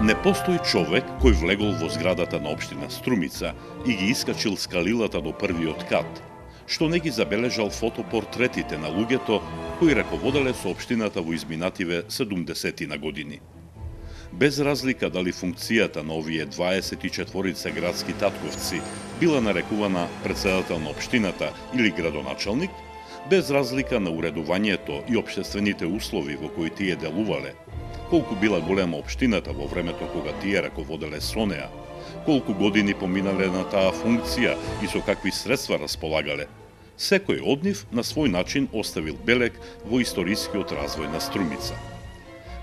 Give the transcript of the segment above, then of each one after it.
Не постои човек кој влегол во зградата на општина Струмица и ги искачил скалилата до првиот кат, што не ги забележал фотопортретите на луѓето кои раководеле со општината во изминативе 70 на години. Без разлика дали функцијата на овие 24 градски татковци била нарекувана председател на општината или градоначалник, без разлика на уредувањето и општествените услови во кои тие делувале, колку била голема општината во времето кога тие раководеле со неа, колку години поминале на таа функција и со какви средства располагале, секој од нив на свој начин оставил белег во историскиот развој на Струмица.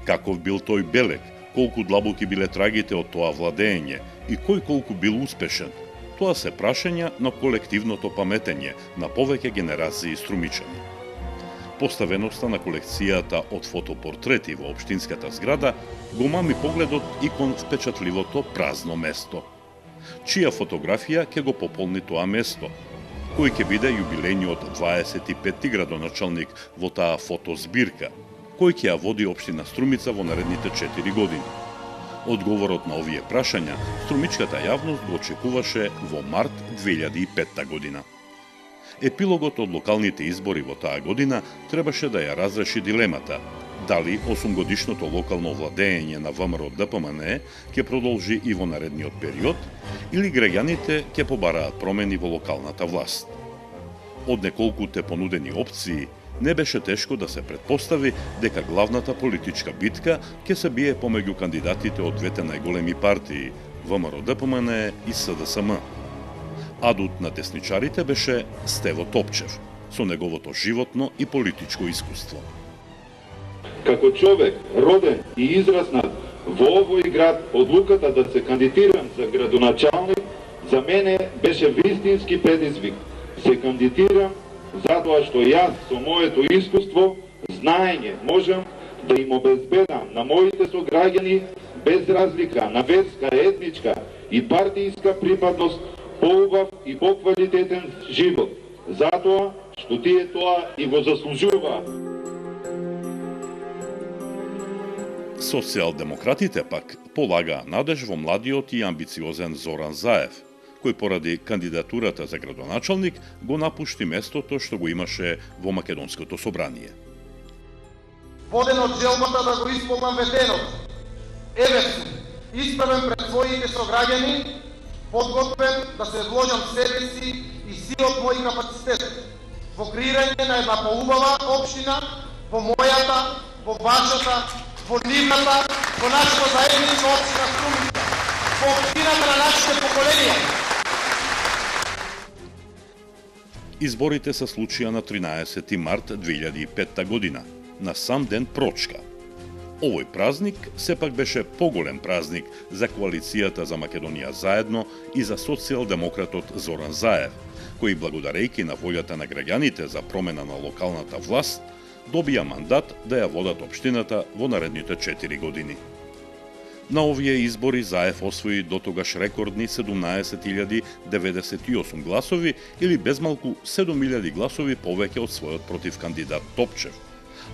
Каков бил тој белег, колку длабоки биле трагите од тоа владење и кој колку бил успешен, тоа се прашања на колективното паметење на повеќе генерации струмичани. Поставеноста на колекцијата од фотопортрети во општинската зграда го мами погледот и кон впечатливото празно место. Чија фотографија ќе го пополни тоа место? Кој ќе биде јубилејниот 25-ти градоначалник во таа фотозбирка? Кој ќе ја води општина Струмица во наредните 4 години? Одговорот на овие прашања струмичката јавност го очекуваше во март 2005 година. Епилогот од локалните избори во таа година требаше да ја разреши дилемата дали 8-годишното локално владење на ВМРО ДПМН ќе продолжи и во наредниот период или граѓаните ќе побараат промени во локалната власт. Од неколкуте понудени опции не беше тешко да се предпостави дека главната политичка битка ќе се бие помеѓу кандидатите од двете најголеми партии ВМРО ДПМН и СДСМ. Адут на десничарите беше Стево Топчев, со неговото животно и политичко искуство. Како човек, роден и израснат во овој град, одлуката да се кандидирам за градоначалник за мене беше вистински предизвик. Се кандидирам затоа што јас со моето искуство, знаење, можам да им обезбедам на моите сограѓани без разлика на верска, етничка и партијска припадност поубав и поквалитетен живот, затоа што тие тоа и го заслужуваат. Социјалдемократите пак полагаа надеж во младиот и амбициозен Зоран Заев, кој поради кандидатурата за градоначалник го напушти местото што го имаше во Македонското собрание. Воден од желбата да го исполнам ветенот, еве сум, исправен пред своите сограѓани, подготвен да се вложам себе си и силот мој капацитет во креирање на една поубава општина, во мојата, во вашата, во нивната, во нашата заедничка општина Струмица, во општината на нашите поколенија. Изборите се случија на 13 март 2005 година, на сам ден Прочка. Овој празник сепак беше поголем празник за коалицијата за Македонија заедно и за социјалдемократот Зоран Заев, кој благодарејќи на волјата на граѓаните за промена на локалната власт, добија мандат да ја водат општината во наредните 4 години. На овие избори Заев освои дотогаш рекордни 17.098 гласови или безмалку 7.000 гласови повеќе од својот против кандидат Топчев,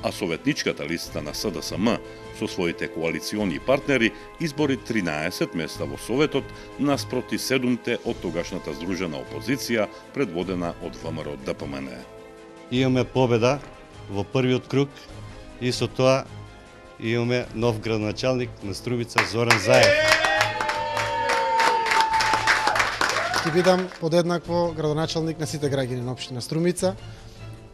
а советничката листа на СДСМ со своите коалициони партнери избори 13 места во Советот наспроти 7-те од тогашната здружена опозиција предводена од ВМРО ДПМН. Имаме победа во првиот круг и со тоа имаме нов градоначалник на Струмица Зоран Заев. Ќе бидам подеднакво градоначалник на сите граѓани на општина Струмица.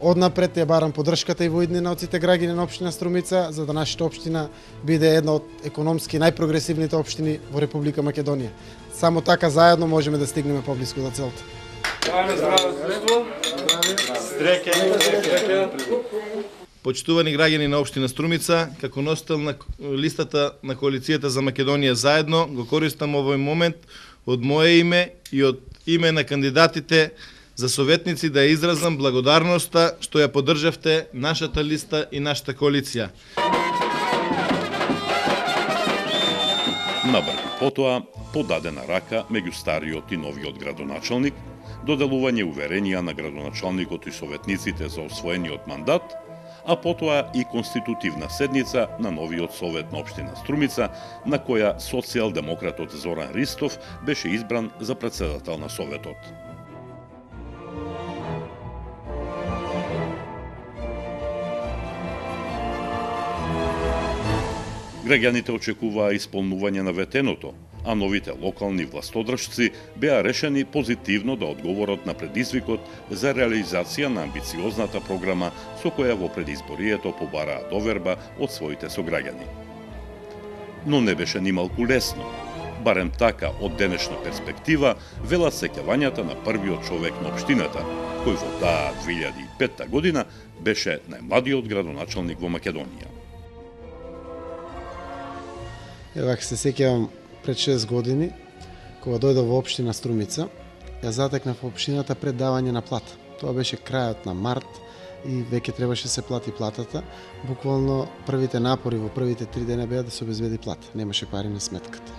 Однапред ја барам поддршката и во иднина од сите граѓани на општина Струмица, за да нашата општина биде една од економски најпрогресивните општини во Република Македонија. Само така заедно можеме да стигнеме поблиску до целта. Почитувани граѓани на општина Струмица, како носител на листата на коалицијата за Македонија заедно, го користам овој момент од мое име и од име на кандидатите за советници да ја изразам благодарноста што ја поддржавте нашата листа и нашата коалиција. Набрзо потоа подадена рака меѓу стариот и новиот градоначалник, доделување уверенија на градоначалникот и советниците за освоениот мандат, а потоа и конститутивна седница на новиот совет на општина Струмица, на која социјалдемократот Зоран Ристов беше избран за претседател на советот. Граѓаните очекуваа исполнување на ветеното, а новите локални властодржци беа решени позитивно да одговорат на предизвикот за реализација на амбициозната програма со која во предизборието побараа доверба од своите сограѓани. Но не беше нималку лесно. Барем така од денешна перспектива велат сеќавањата на првиот човек на општината, кој во таа 2005 година беше најмладиот градоначалник во Македонија. Ева, се сеќавам пред 6 години, кога дојдов во општина Струмица, ја затекнав во општината пред давање на плата. Тоа беше крајот на март и веќе требаше се плати платата. Буквално првите напори во првите 3 дена беа да се обезбеди плата. Немаше пари на сметката.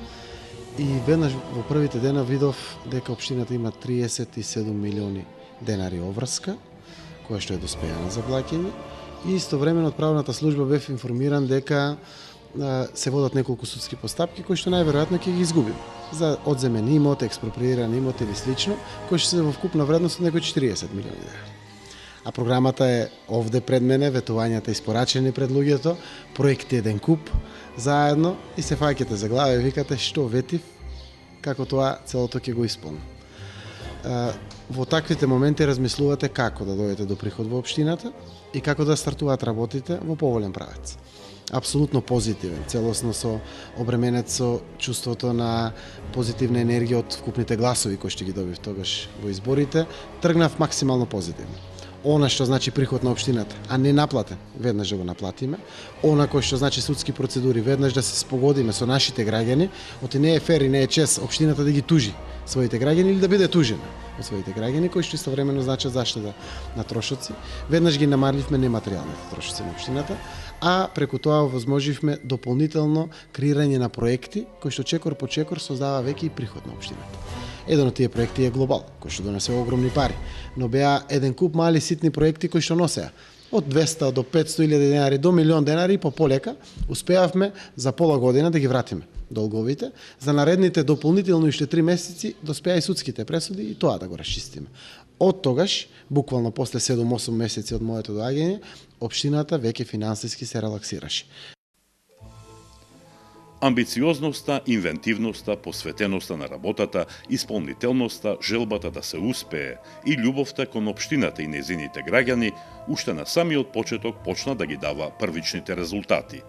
И веднаш во првите дена видов дека општината има 37 милиони денари обврска, која што е доспејана за плаќање. И истовремено од правната служба бев информиран дека се водат неколку судски постапки кои што најверојатно ќе ги изгубим за одземен имот, експроприиран имот или слично, кои што се во вкупна вредност од некои 40 милиони денари. А програмата е овде пред мене, ветувањата испорачени пред луѓето, проекти еден куп заедно и се фаќате за глава и викате што ветив, како тоа целото ќе го исполнам. Во таквите моменти размислувате како да дојдете до приход во општината и како да стартуваат работите во поволен правец. Апсолутно позитивен, целосно со обременет со чувството на позитивна енергија од вкупните гласови кои што ги добив тогаш во изборите, тргнав максимално позитивно. Она што значи приход на општината, а не наплатен, веднаш да го наплатиме. Она кој што значи судски процедури, веднаш да се спогодиме со нашите граѓани, оти не е фер и не е чест општината да ги тужи своите граѓани или да биде тужена од своите граѓани, кои што истовремено значат заштеда на трошоци. Веднаш ги намаливме нематеријалните трошоци на општината, а преку тоа овозможивме дополнително креирање на проекти кои што чекор по чекор создава веќе и приход на општината. Еден од тие проекти е Глобал, кој што донесе огромни пари, но беа еден куп мали ситни проекти кои што носеа од 200 до 500 илјади денари до милион денари, по полека успеавме за пола година да ги вратиме долговите. За наредните дополнително уште 3 месеци доспеа и судските пресуди и тоа да го расчистиме. Од тогаш, буквално после 7-8 месеци од моето доаѓање, општината веќе финансиски се релаксираше. Амбициозноста, инвентивноста, посветеноста на работата, исполнителноста, желбата да се успее и љубовта кон општината и незините граѓани уште на самиот почеток почна да ги дава првичните резултати.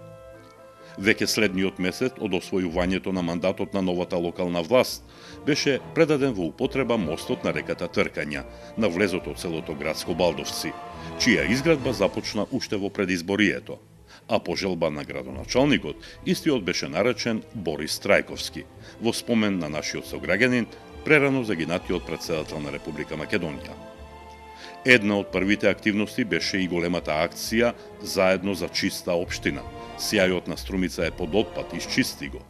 Веќе следниот месец од освојувањето на мандатот на новата локална власт беше предаден во употреба мостот на реката Тркања, на влезот од селото Градско Балдовци, чија изградба започна уште во предизборието. А по желба на градоначалникот, истиот беше наречен Борис Трајковски, во спомен на нашиот сограѓанин, прерано загинатиот претседател на Република Македонија. Една од првите активности беше и големата акција Заедно за чиста општина. Сјајот на Струмица е под отпад, изчисти го,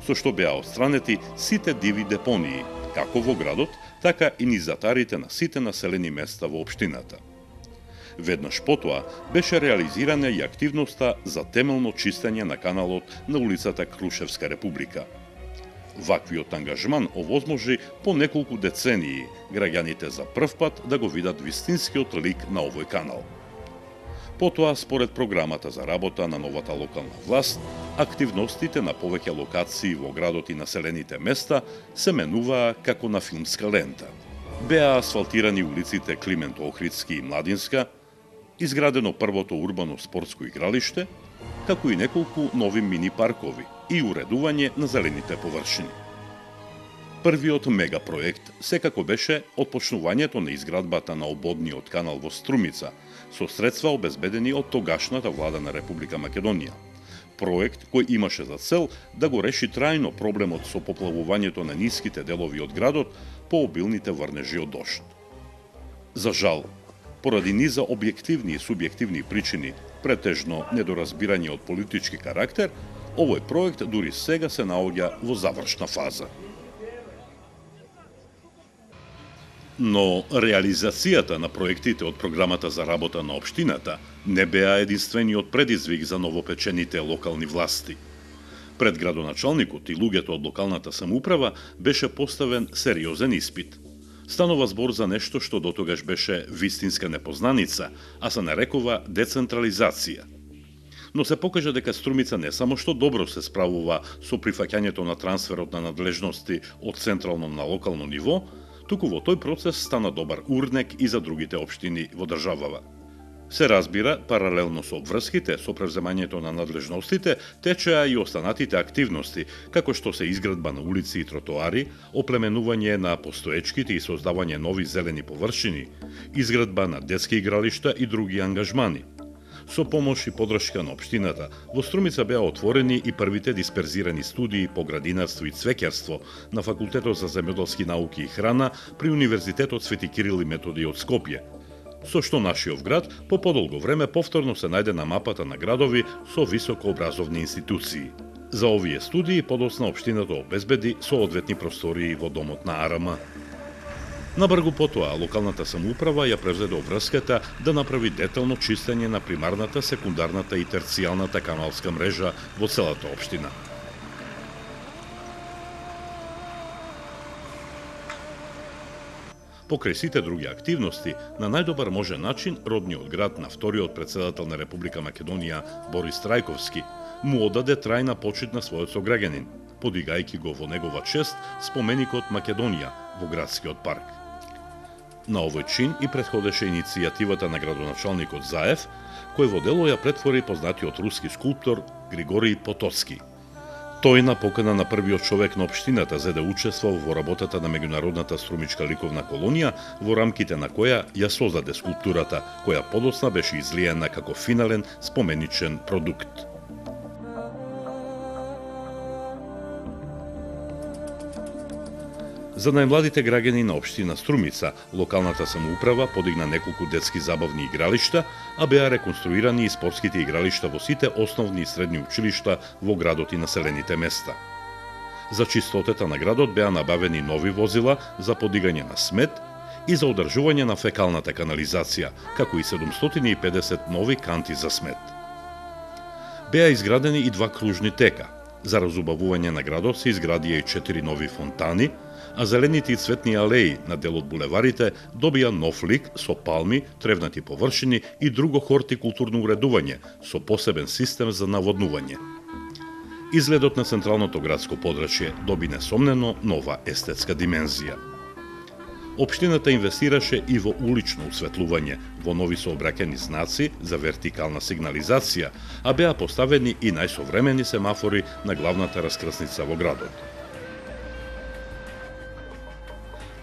со што беа отстранети сите диви депонии, како во градот, така и низ затарите на сите населени места во општината. Веднаш потоа беше реализирана и активноста за темелно чистење на каналот на улицата Крушевска Република. Ваквиот ангажман овозможи по неколку децении граѓаните за прв пат да го видат вистинскиот лик на овој канал. Потоа, според програмата за работа на новата локална власт, активностите на повеќе локации во градот и населените места се менуваа како на филмска лента. Беа асфалтирани улиците Климент Охридски и Младинска, изградено првото урбано спортско игралиште, како и неколку нови мини паркови и уредување на зелените површини. Првиот мегапроект секако беше отпочнувањето на изградбата на ободниот канал во Струмица, со средства обезбедени од тогашната влада на Република Македонија. Проект кој имаше за цел да го реши трајно проблемот со поплавувањето на ниските делови од градот по обилните врнежи од дожд. За жал, поради низа објективни и субјективни причини, претежно недоразбирање од политички карактер, овој проект дури сега се наоѓа во завршна фаза. Но реализацијата на проектите од програмата за работа на општината не беа единствениот предизвик за новопечените локални власти. Пред градоначалникот и луѓето од локалната самоуправа беше поставен сериозен испит. Станува збор за нешто што дотогаш беше вистинска непознаница, а се нарекува децентрализација. Но се покажа дека Струмица не само што добро се справува со прифаќањето на трансферот на надлежности од централно на локално ниво, туку во тој процес стана добар урнек и за другите општини во државава. Се разбира, паралелно со обврските, со превземањето на надлежностите, течеа и останатите активности, како што се изградба на улици и тротоари, оплеменување на постоечките и создавање нови зелени површини, изградба на детски игралишта и други ангажмани. Со помош и подршка на општината, во Струмица беа отворени и првите дисперзирани студии по градинарство и цвеќарство на Факултетот за земјоделски науки и храна при Универзитетот Свети Кирил и Методи од Скопје, со што нашиот град по подолго време повторно се најде на мапата на градови со високообразовни институции. За овие студии подоцна општината обезбеди соодветни простории во домот на АРМ. Набргу потоа, локалната самоуправа ја превзеде обврската да направи детално чистење на примарната, секундарната и терцијалната каналска мрежа во целата општина. Покрај сите други активности, на најдобар можен начин, родниот град на вториот претседател на Република Македонија, Борис Трајковски, му одаде трајна почит на својот сограѓанин, подигајќи го во негова чест споменикот Македонија во градскиот парк. На овој чин и претходеше иницијативата на градоначалникот Заев, кој во дело ја претвори познатиот руски скулптор Григорий Потоцки. Тој на покана на првиот човек на општината за да учествува во работата на меѓународната струмичка ликовна колонија, во рамките на која ја создаде скулптурата, која подоцна беше излиена како финален споменичен продукт. За најмладите граѓани на општина Струмица, локалната самоуправа подигна неколку детски забавни игралишта, а беа реконструирани и спортските игралишта во сите основни и средни училишта во градот и населените места. За чистотата на градот беа набавени нови возила за подигање на смет и за одржување на фекалната канализација, како и 750 нови канти за смет. Беа изградени и 2 кружни тека. За разубавување на градот се изградија и 4 нови фонтани, а зелените и цветни алеи на дел од булеварите добија нов лик со палми, тревнати површини и друго хортикултурно уредување со посебен систем за наводнување. Изгледот на централното градско подрачје доби несомнено нова естетска димензија. Општината инвестираше и во улично осветлување, во нови сообраќајни знаци за вертикална сигнализација, а беа поставени и најсовремени семафори на главната раскрсница во градот.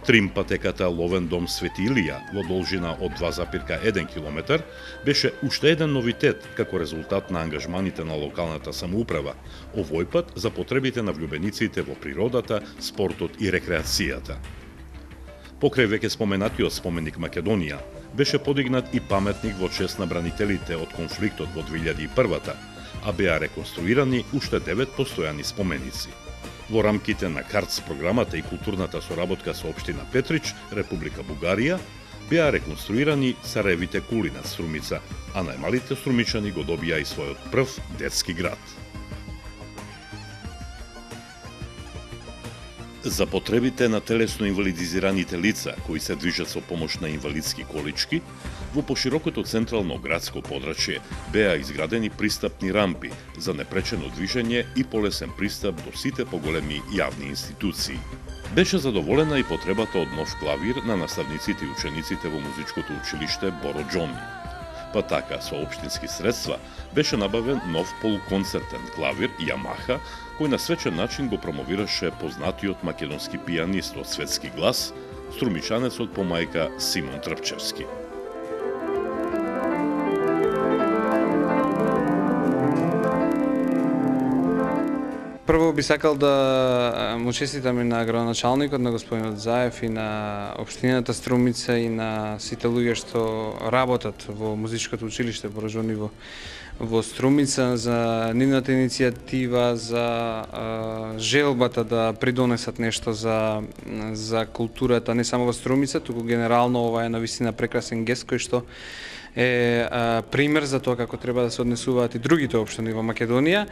Тримпатеката Ловен дом Свети Илија во должина од 2,1 км беше уште еден новитет како резултат на ангажманите на локалната самоуправа, овој пат за потребите на влюбениците во природата, спортот и рекреацијата. Покрај веќе споменатиот споменик Македонија, беше подигнат и паметник во чест на бранителите од конфликтот во 2001-та, а беа реконструирани уште 9 постојани споменици. Во рамките на КАРЦ програмата и културната соработка со општина Петрич, Република Бугарија, беа реконструирани царевите кули над Струмица, а најмалите струмичани го добија и својот прв детски град. За потребите на телесно инвалидизираните лица, кои се движат со помош на инвалидски колички, во поширокото централно градско подрачје беа изградени пристапни рампи за непречено движење и полесен пристап до сите поголеми јавни институции. Беше задоволена и потребата од нов клавир на наставниците и учениците во музичкото училиште Боро Џоми. Па така, со општински средства, беше набавен нов полуконцертен клавир Ямаха, кој на свечен начин го промовираше познатиот македонски пијанист од светски глас, струмичанецот по мајка Симон Трпчевски. Прво би сакал да му честитам и на градоначалникот, на господинот Заев и на општината Струмица и на сите луѓе што работат во музичкото училиште Боро Џоми во Струмица за нивната иницијатива, за желбата да придонесат нешто за културата не само во Струмица, туку генерално ова е навистина прекрасен гест кој што е пример за тоа како треба да се однесуваат и другите општини во Македонија.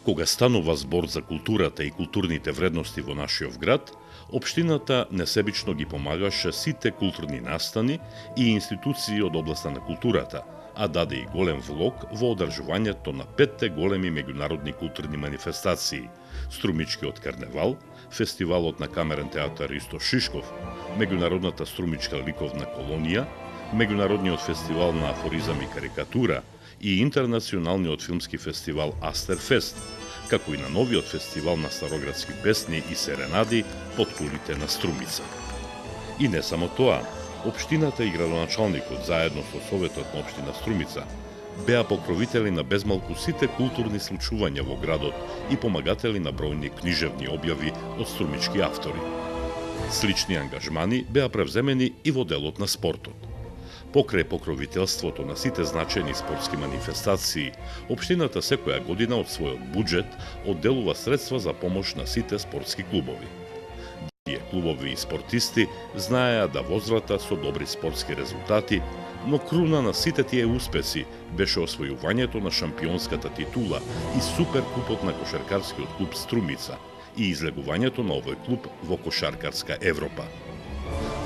Кога станува збор за културата и културните вредности во нашиот град, општината несебично ги помагаше сите културни настани и институции од областа на културата, а даде и голем влог во одржувањето на 5 големи меѓународни културни манифестации: Струмичкиот карневал, фестивалот на камерен театар Ристо Шишков, меѓународната струмичка ликовна колонија, меѓународниот фестивал на афоризам и карикатура и интернационалниот филмски фестивал Астерфест, како и на новиот фестивал на староградски песни и серенади под кулите на Струмица. И не само тоа, општината и градоначалникот заедно со Советот на општина Струмица беа покровители на безмалку сите културни случувања во градот и помагатели на бројни книжевни објави од струмички автори. Слични ангажмани беа превземени и во делот на спортот. Покрај покровителството на сите значајни спортски манифестации, општината секоја година од својот буџет одделува средства за помош на сите спортски клубови. Тие клубови и спортисти знаеа да возрата со добри спортски резултати, но круна на сите тие успеси беше освојувањето на шампионската титула и суперкупот на кошаркарскиот клуб Струмица и излегувањето на овој клуб во кошаркарска Европа.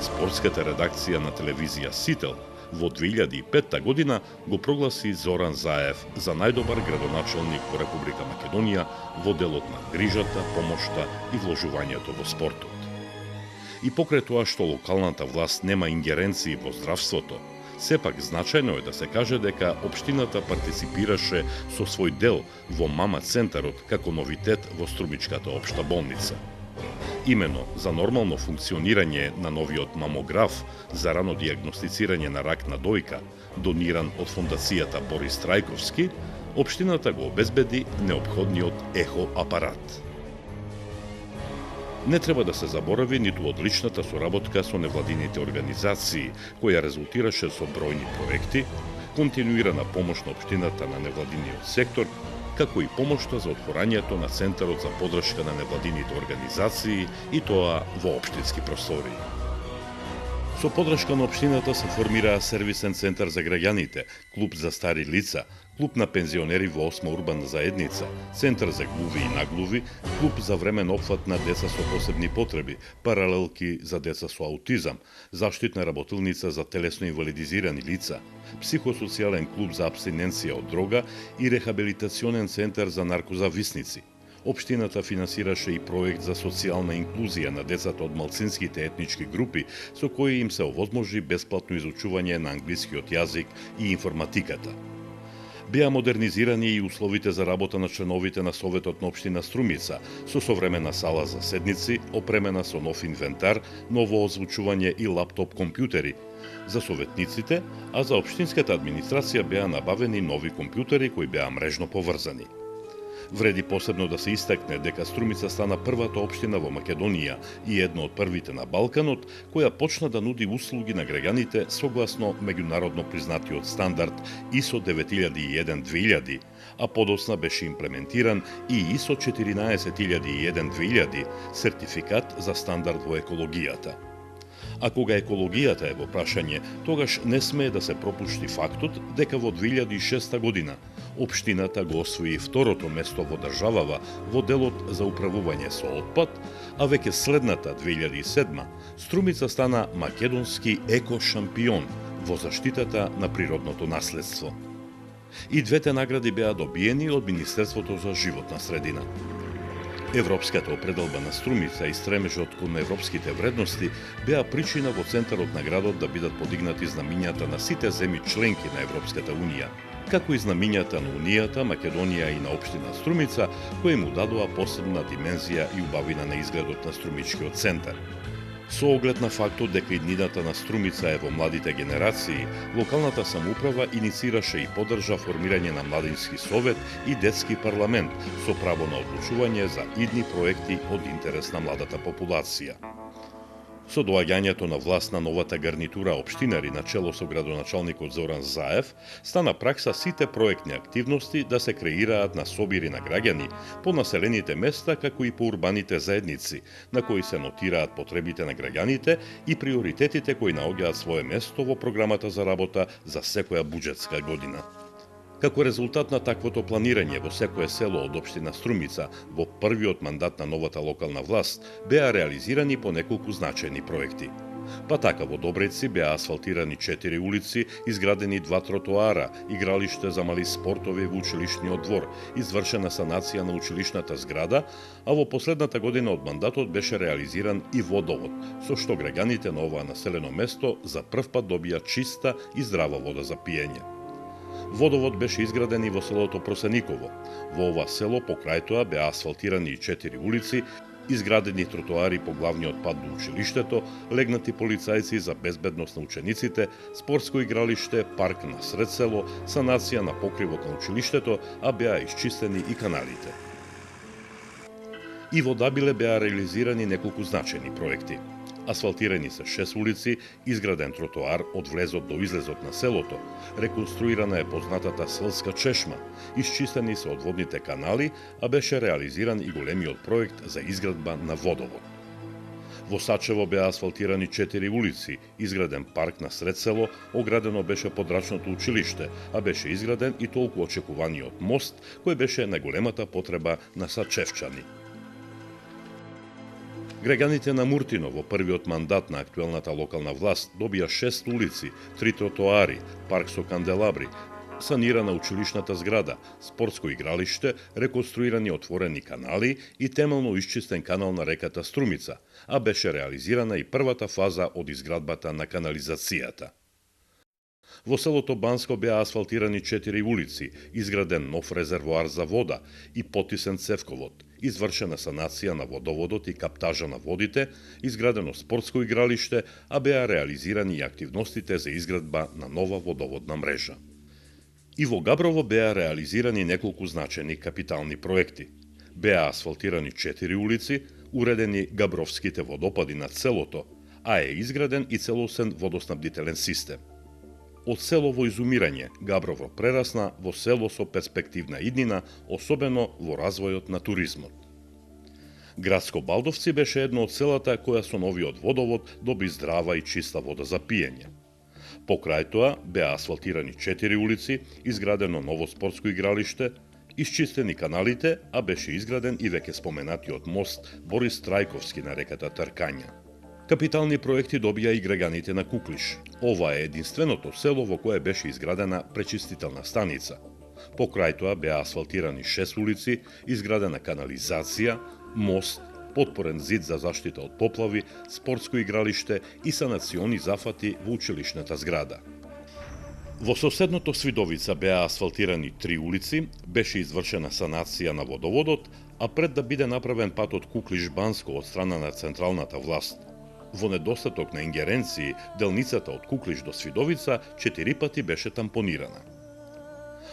Спортската редакција на телевизија Сител во 2005 година го прогласи Зоран Заев за најдобар градоначалник во Република Македонија во делот на грижата, помошта и вложувањето во спортот. И покрај тоа што локалната власт нема ингеренции во здравството, сепак значајно е да се каже дека општината партиципираше со свој дел во мама центарот како новитет во Струмичката општа болница. Имено за нормално функционирање на новиот мамограф за рано диагностицирање на рак на дојка, дониран од фондацијата Борис Трајковски, општината го обезбеди неопходниот ехо апарат. Не треба да се заборави ниту одличната соработка со невладините организации, која резултираше со бројни проекти, континуирана помош на општината на невладиниот сектор, како и помошта за отворањето на Центарот за поддршка на невладините организации и тоа во општински простори. Со поддршка на општината се формираа сервисен центар за граѓаните, клуб за стари лица, клуб на пензионери во 8 урбана заедница, центар за глуви и наглуви, клуб за времен опфат на деца со посебни потреби, паралелки за деца со аутизам, заштитна работилница за телесно инвалидизирани лица, психосоцијален клуб за абстиненција од дрога и рехабилитационен центар за наркозависници. Општината финансираше и проект за социјална инклузија на децата од малцинските етнички групи, со кои им се овозможи бесплатно изучување на англискиот јазик и информатиката. Беа модернизирани и условите за работа на членовите на Советот на општина Струмица, со современа сала за седници, опремена со нов инвентар, ново озвучување и лаптоп компјутери. За советниците, а за општинската администрација беа набавени нови компјутери кои беа мрежно поврзани. Вреди посебно да се истакне дека Струмица стана првата општина во Македонија и една од првите на Балканот, која почна да нуди услуги на граѓаните согласно меѓународно признатиот стандард ISO 9001-2000, а подосна беше имплементиран и ISO 14001-2000, сертификат за стандард во екологијата. А кога екологијата е во прашање, тогаш не смее да се пропушти фактот дека во 2006 година општината го освои второто место во државава во делот за управување со отпад, а веќе следната 2007 Струмица стана македонски еко-шампион во заштитата на природното наследство. И двете награди беа добиени од Министерството за животна средина. Европската определба на Струмица и стремежот кон европските вредности беа причина во центарот на градот да бидат подигнати знамињата на сите земји членки на Европската унија, како и знамињата на Унијата, Македонија и на општина Струмица, кои му дадоа посебна димензија и убавина на изгледот на Струмичкиот центар. Со оглед на фактот дека иднината на Струмица е во младите генерации, локалната самоуправа иницираше и поддржа формирање на младински совет и детски парламент со право на одлучување за идни проекти од интерес на младата популација. Со доаѓањето на власт на новата гарнитура општинари на чело со градоначалникот Зоран Заев, стана пракса сите проектни активности да се креираат на собири на граѓани по населените места, како и по урбаните заедници, на кои се нотираат потребите на граѓаните и приоритетите кои наоѓаат свое место во програмата за работа за секоја буџетска година. Како резултат на таквото планирање во секое село од општина Струмица во првиот мандат на новата локална власт беа реализирани по неколку значајни проекти. Па така во Добреци беа асфалтирани 4 улици, изградени 2 тротоара, игралиште за мали спортови во училишниот двор, извршена санација на училишната зграда, а во последната година од мандатот беше реализиран и водовод, со што граѓаните на оваа населено место за прв пат добија чиста и здрава вода за пиење. Водовод беше изграден и во селото Просениково. Во ова село покрај тоа беа асфалтирани и 4 улици, изградени тротоари по главниот пат до училиштето, легнати полицајци за безбедност на учениците, спортско игралиште, парк на сред село, санација на покривот на училиштето, а беа исчистени и каналите. И во Дабиле беа реализирани неколку значајни проекти. Асфалтирани се 6 улици, изграден тротоар од влезот до излезот на селото, реконструирана е познатата селска чешма, исчистени се одводните канали, а беше реализиран и големиот проект за изградба на водовод. Во Сачево беа асфалтирани 4 улици, изграден парк на сред село, оградено беше подрачното училиште, а беше изграден и толку очекуваниот мост, кој беше најголемата потреба на сачевчани. Граѓаните на Муртино во првиот мандат на актуелната локална власт добија 6 улици, 3 тротоари, парк со канделабри, санирана училишната зграда, спортско игралиште, реконструирани отворени канали и темелно исчистен канал на реката Струмица, а беше реализирана и првата фаза од изградбата на канализацијата. Во селото Банско беа асфалтирани 4 улици, изграден нов резервоар за вода и потисен цевковод, извршена санација на водоводот и каптажа на водите, изградено спортско игралиште, а беа реализирани и активностите за изградба на нова водоводна мрежа. И во Габрово беа реализирани неколку значајни капитални проекти. Беа асфалтирани 4 улици, уредени габровските водопади над селото, а е изграден и целосен водоснабдителен систем. Од село во изумирање, Габрово прерасна во село со перспективна иднина, особено во развојот на туризмот. Градско Балдовци беше едно од селата која со новиот водовод доби здрава и чиста вода за пиење. Покрај тоа беа асфалтирани 4 улици, изградено ново спортско игралиште, исчистени каналите, а беше изграден и веќе споменатиот мост Борис Трајковски на реката Тркања. Капитални проекти добија и граѓаните на Куклиш. Ова е единственото село во кое беше изградена пречистителна станица. Покрај тоа беа асфалтирани 6 улици, изградена канализација, мост, подпорен зид за заштита од поплави, спортско игралиште и санациони зафати во училишната зграда. Во соседното Свидовица беа асфалтирани 3 улици, беше извршена санација на водоводот, а пред да биде направен патот Куклиш-Банско од страна на централната власт. Во недостаток на ингеренции, делницата од Куклиш до Свидовица 4 пати беше тампонирана.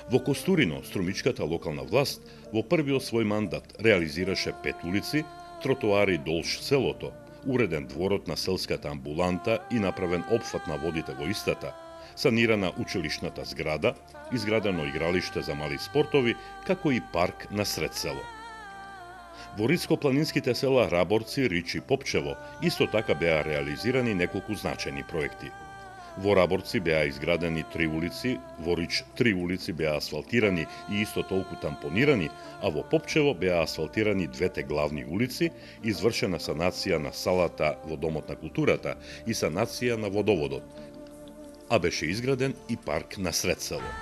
Во Костурино, струмичката локална власт во првиот свој мандат реализираше 5 улици, тротоари долж селото, уреден дворот на селската амбуланта и направен опфат на водите во истата, санирана училишната зграда, изградено игралиште за мали спортови, како и парк на сред село. Во Рицко-планинските села Раборци, Рич и Попчево исто така беа реализирани неколку значајни проекти. Во Раборци беа изградени 3 улици, во Рич 3 улици беа асфалтирани и исто толку тампонирани, а во Попчево беа асфалтирани 2 главни улици, извршена санација на салата во Домот на културата и санација на водоводот, а беше изграден и парк на сред село.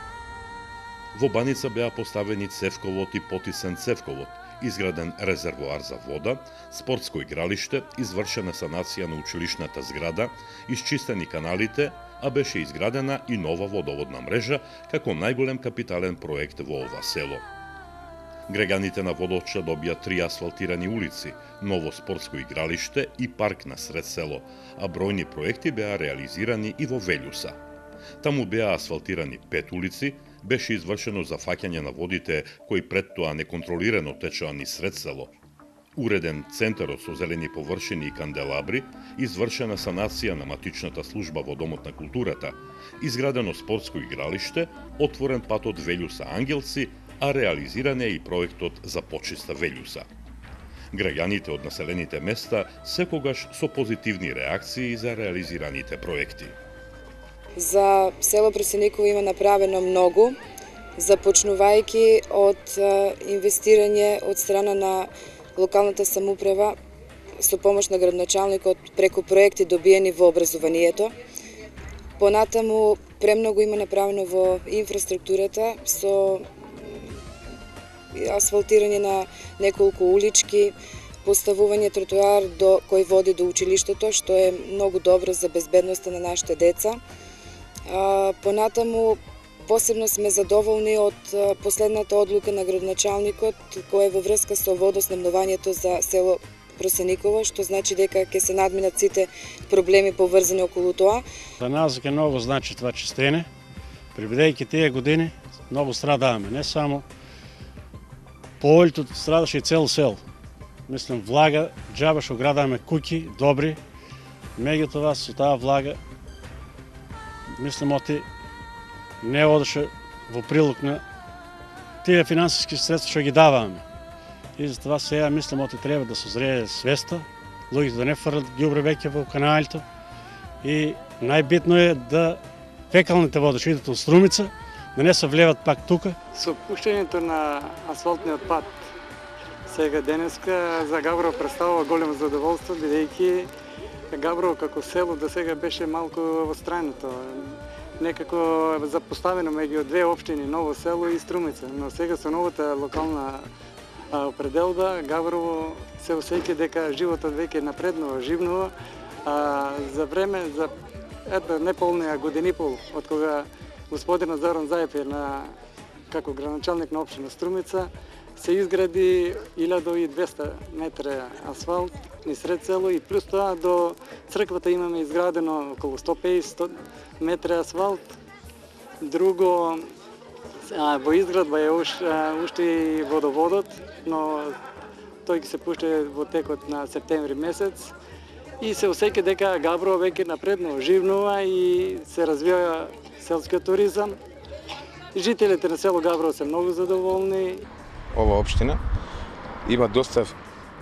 Во Баница беа поставени цевковод и потисен цевковод, изграден резервоар за вода, спортско игралиште, извршена санација на училишната зграда, исчистени каналите, а беше изградена и нова водоводна мрежа како најголем капитален проект во ова село. Граѓаните на Водоча добија 3 асфалтирани улици, ново спортско игралиште и парк на сред село, а бројни проекти беа реализирани и во Велјуса. Таму беа асфалтирани 5 улици, беше извршено зафаќање на водите кои пред тоа неконтролирано течеа низ сред село. Уреден центарот со зелени површини и канделабри, извршена санација на матичната служба во Домот на културата, изградено спортско игралиште, отворен патот Велјуса-Ангелци, а реализиран е и проектот за почиста Велјуса. Граѓаните од населените места секогаш со позитивни реакции за реализираните проекти. За село Просениково има направено многу, започнувајќи од инвестирање од страна на локалната самоуправа со помош на градоначалникот преку проекти добиени во образованието. Понатаму премногу има направено во инфраструктурата со асфалтирање на неколку улички, поставување тротоар кој води до училиштето, што е многу добро за безбедноста на нашите деца. Понатаму посебно сме задоволни од последната одлука на градоначалникот која е во врска со водоснабдувањето за село Просениково, што значи дека ќе се надминат сите проблеми поврзани околу тоа. За нас е многу значи това чистење, прибедејќи тие години многу страдаваме, не само поволјто страдаше и цел сел. Мислам, влага, џаба што градаме куќи, добри, меѓутоа со таа влага, мислам, оти не одеше во прилог на тие финансиски средства што ги даваме. И затоа сега мислам оти треба да созрее свеста, луѓето да не фрлат ѓубре веќе во каналите и најбитно е да фекалните води што идат од Струмица да не се влеват пак тука. Со пуштењето на асфалтниот пат сега денеска за Габрово представува големо задоволство, бидејќи Габрово како село до сега беше малку во страното. Некако запоставено меѓу две општини, Ново село и Струмица, но сега со новата локална определба Габрово се осеќа дека животот веќе напреднува, живнува. За време, за неполна година и пол, од кога господинот Зоран Заев е како градоначалник на општина Струмица, се изгради 1200 метра асфалт низ сред село и плюс тоа до црквата имаме изградено околу 150 метра асфалт. Друго, во изградба е уште и водоводот, но тој ќе се пушти во текот на септември месец и се осеќа дека Габрово веќе напредно живнува и се развива селскиот туризам. Жителите на село Габрово се многу задоволни. Ова општина има доста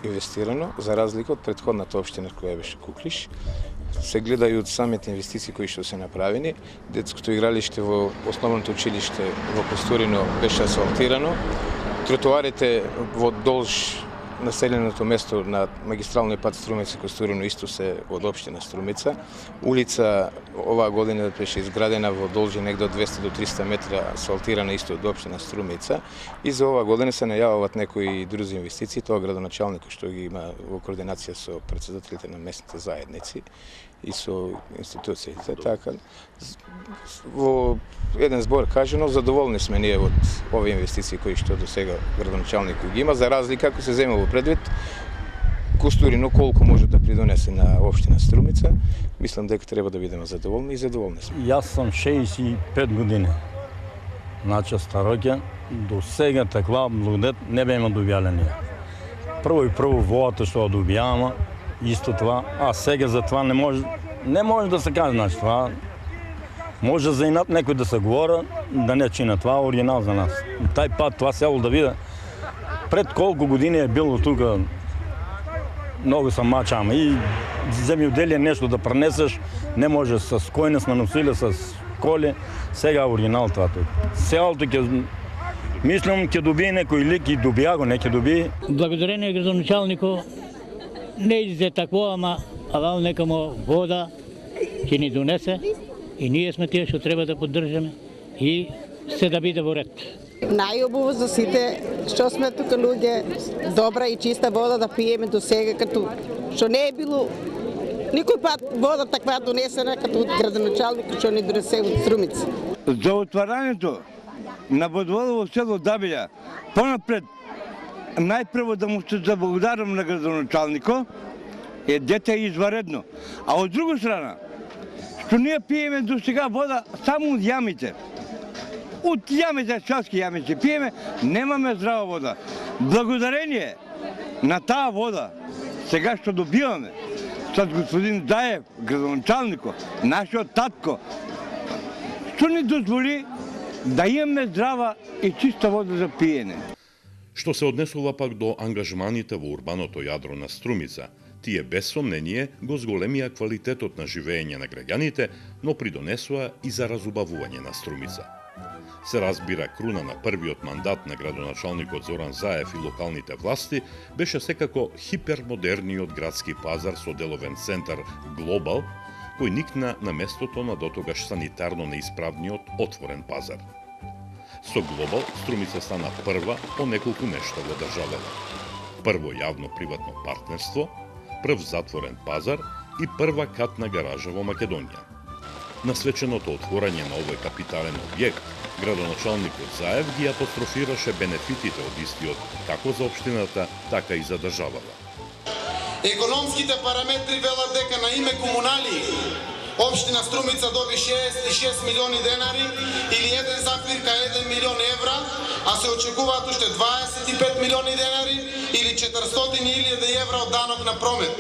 инвестирано, за разлика од претходната општина која беше Куклиш. Се гледа и од самите инвестиции кои што се направени. Детското игралиште во основното училиште во Костурино беше асфалтирано. Тротоарите во долж населеното место на магистралниот пат Струмица-Костурино исто се од општина Струмица. Улица оваа година беше изградена во должи негде од 200 до 300 метра, асфалтирана исто од општина Струмица. И за оваа година се најавуваат некои други инвестиции, тоа градоначалникот што ги има во координација со претседателите на местните заедници и со институциите. Така, во еден збор кажано, задоволни сме ние од овие инвестиции кои што до сега градоначалникот ги има, за разлика ако се земе во предвид Костурино колку може да придонесе на општина Струмица, мислам дека треба да бидеме задоволни и задоволни сме. Јас сум 65 години. Значи староќе, до сега таква благодет не беме добијале ние. Прво и прво водата што добијаме, исто това, а сега за това не може да се каже, значи това може за инат некој да се говори, да не чина това оригинал за нас. Тај пат това село да биде пред колку години е било тука, многу се мачаме и земјоделие нешто да пренесеш, не може с којне сме носили, с коли, сега оригинал това тука. Селото ќе, мислам, ќе добие некој лик и добија го, не ќе добие. Благодарение градоначалнику не иде такво, ама некамо вода ќе ни донесе и ние сме тие што треба да поддржаме и се да биде во ред. Најубаво за сите што сме тука луѓе, добра и чиста вода да пиеме до сега, като што не е било никој пат вода таква донесена като од градоначалникот што ни донесе од Струмица. За отварањето на водоводот во село Дабилја, понапред најпрво да му се заблагодарам на градоначалникот, е дете изваредно. А од друга страна, што ние пиеме до сега вода само од јамите. Од јамите, чашки јамите пиеме, немаме здрава вода. Благодарение на таа вода, сега што добиваме, с господин Заев, градоначалникот, нашиот татко, што ни дозволи да имаме здрава и чиста вода за пиење. Што се однесува пак до ангажманите во урбаното јадро на Струмица, тие без сомнение го зголемија квалитетот на живење на граѓаните, но придонесоа и за разубавување на Струмица. Се разбира, круна на првиот мандат на градоначалникот Зоран Заев и локалните власти беше секако хипермодерниот градски пазар со деловен центар Глобал, кој никна на местото на дотогаш санитарно неисправниот отворен пазар. Со Глобал Струмица стана прва по неколку нешта во државата. Прво јавно-приватно партнерство, прв затворен пазар и прва катна гаража во Македонија. На свеченото отворање на овој капитален објект, градоначалникот Заев ги апострофираше бенефитите од истиот како за општината, така и за државата. Економските параметри велат дека на име комунали Општина Струмица доби 66 милиони денари или 1,1 милион евра, а се очекуваат уште 25 милиони денари или 400.000 евра од данок на промет.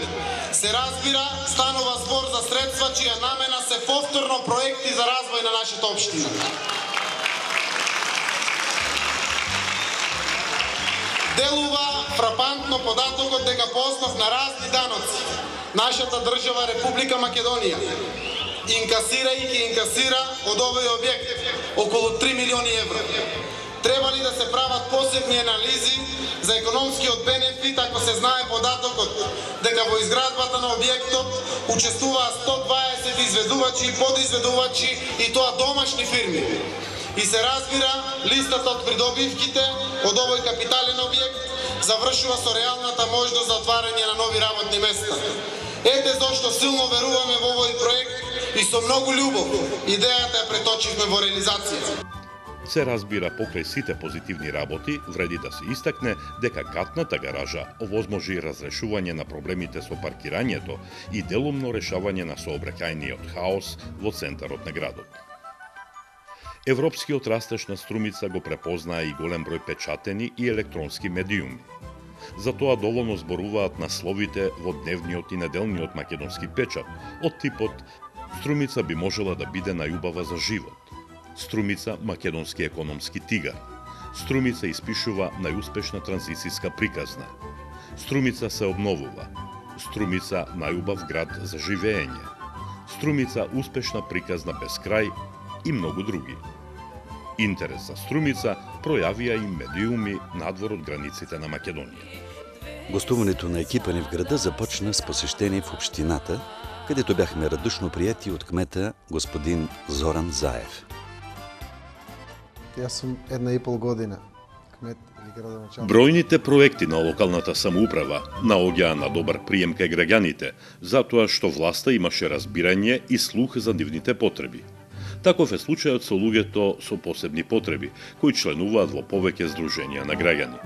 Се разбира, станува збор за средства чија намена се повторно проекти за развој на нашата општина. Делува фрапантно податокот дека по основ на разни даноци нашата држава Република Македонија инкасира од овој објект околу 3 милиони евра. Треба ли да се прават посебни анализи за економскиот бенефит ако се знае податокот дека во изградбата на објектот учествуваат 120 изведувачи и подизведувачи и тоа домашни фирми. И се разбира, листата од придобивките од овој капитален објект завршува со реалната можност за отварање на нови работни места. Ете зошто силно веруваме во овој проект и со многу љубов идејата ја преточивме во реализација. Се разбира, покрај сите позитивни работи, вреди да се истакне дека катната гаража овозможи разрешување на проблемите со паркирањето и делумно решавање на сообраќајниот хаос во центарот на градот. Европскиот растеж на Струмица го препознаа и голем број печатени и електронски медиуми. Затоа доволно зборуваат насловите во дневниот и неделниот македонски печат, од типот Струмица би можела да биде најубава за живот. Струмица македонски економски тигар. Струмица испишува најуспешна транзицијска приказна. Струмица се обновува. Струмица најубав град за живење. Струмица успешна приказна без крај и многу други. Интерес за Струмица пројавија и медиуми надвор од границите на Македонија. Гостуването на екипа ни в града започна с посещение в общината, където бяхме радушно прияти от кмета господин Зоран Заев. Јас сум 1,5 година кмет или градоначалник. Бројните проекти на локалната самоуправа наоѓаа на добар прием кај граѓаните, затоа што власта имаше разбирање и слух за нивните потреби. Таков е случајот со луѓето со посебни потреби, кои членуваат во повеќе здруженија на граѓани.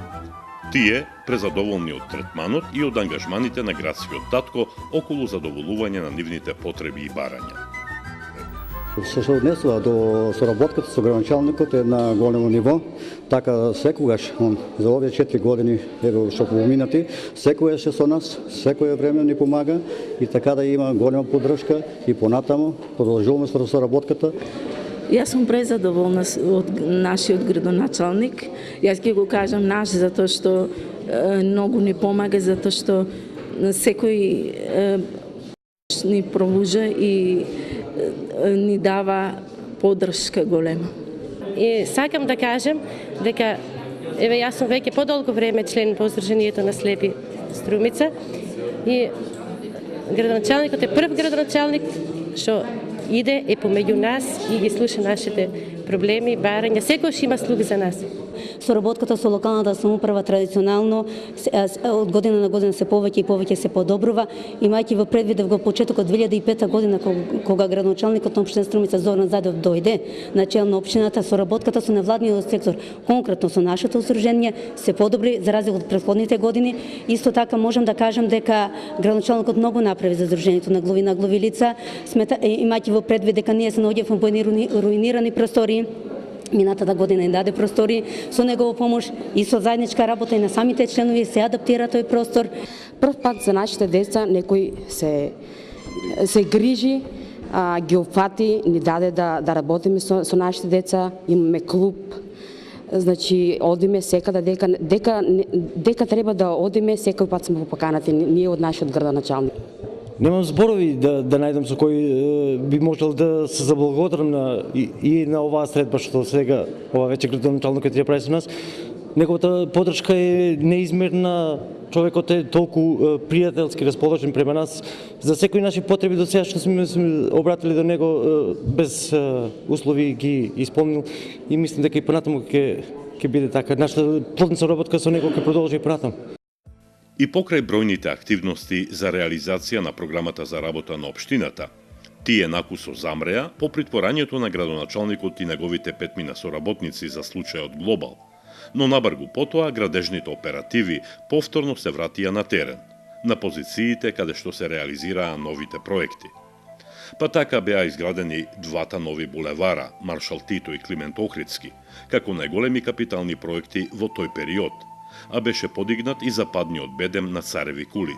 Тие презадоволни од третманот и од ангажманите на градскиот татко околу задоволување на нивните потреби и барања. Што се однесува до соработката со градоначалникот е на големо ниво, така секогаш за овие 4 години што поминати, секој е со нас, секој време ни помага и така да има голема поддршка и понатамо продолжуваме со соработката. Јас сум презадоволна од нашиот градоначалник. Јас ќе го кажам наш затоа што многу ни помага, затоа што секој ни промужа и ни дава поддршка голема. И сакам да кажам дека еве јас сум веќе подолго време член во Сдруженијето на слепи Струмица и градоначалникот е прв градоначалник што иде е помеѓу нас и ги слуша нашите проблеми, барања, секојаш има слух за нас. Соработката со локалната самоуправа традиционално од година на година се повеќе и повеќе се подобрува, имајќи во предвид во почетокот 2005 година кога градоначалникот на општина Струмица Зоран Заев дојде на чел на општината, соработката со невладниот сектор, конкретно со нашето здружение, се подобри за разлика од претходните години. Исто така можам да кажам дека градоначалникот многу направи за здружението на глави лица, имајќи во предвид дека ние се наоѓавме во руинирани простори, минатата година им даде простори со негова помош и со заедничка работа и на самите членови се адаптира тој простор. Прв пат за нашите деца некој се грижи, ги опфати, ни даде да работиме со нашите деца, имаме клуб. Значи, одиме секада, дека треба да одиме, секој пат сме попаканати ние од нашиот градоначалник. Немам зборови да најдам со кој би можел да се заблагодарам и на оваа средба што сега ова вече градоначалникот ја прави со нас. Неговата поддршка е неизмерна, човекот е толку пријателски расположен према нас. За секои наши потреби до сега што сме обратили до него без услови ги исполнил и мислам дека и понатаму ќе биде така. Нашата плодна соработка со него ќе продолжи и понатаму. И покрај бројните активности за реализација на програмата за работа на општината, тие накусо замреа по притворањето на градоначалникот и неговите 5 соработници за случајот Глобал. Но набргу потоа градежните оперативи повторно се вратија на терен, на позициите каде што се реализираа новите проекти. Па така беа изградени двата нови булевара, Маршал Тито и Климент Охридски, како најголеми капитални проекти во тој период, а беше подигнат и западниот бедем на Цареви кули.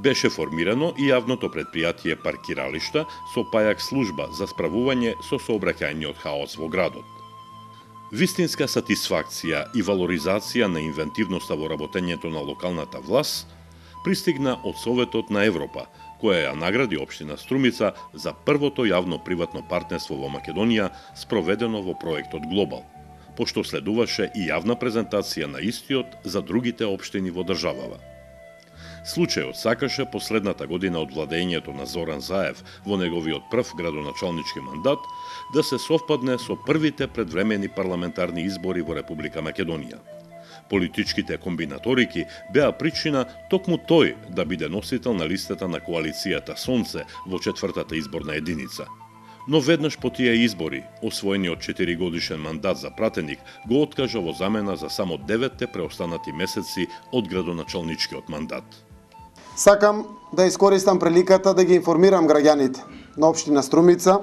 Беше формирано и јавното предпријатие паркиралишта со пајак служба за справување со сообраќајниот хаос во градот. Вистинска сатисфакција и валоризација на инвентивноста во работењето на локалната власт пристигна од Советот на Европа, која ја награди општина Струмица за првото јавно-приватно партнерство во Македонија спроведено во проектот Глобал, пошто следуваше и јавна презентација на истиот за другите општини во државава. Случајот сакаше последната година од владењето на Зоран Заев во неговиот прв градоначалнички мандат да се совпадне со првите предвремени парламентарни избори во Република Македонија. Политичките комбинаторики беа причина токму тој да биде носител на листата на коалицијата Сонце во 4-та изборна единица. Но веднаш по тие избори, освоениот 4-годишен мандат за пратеник го откажа во замена за само 9-те преостанати месеци од градоначалничкиот мандат. Сакам да искористам приликата да ги информирам граѓаните на општина Струмица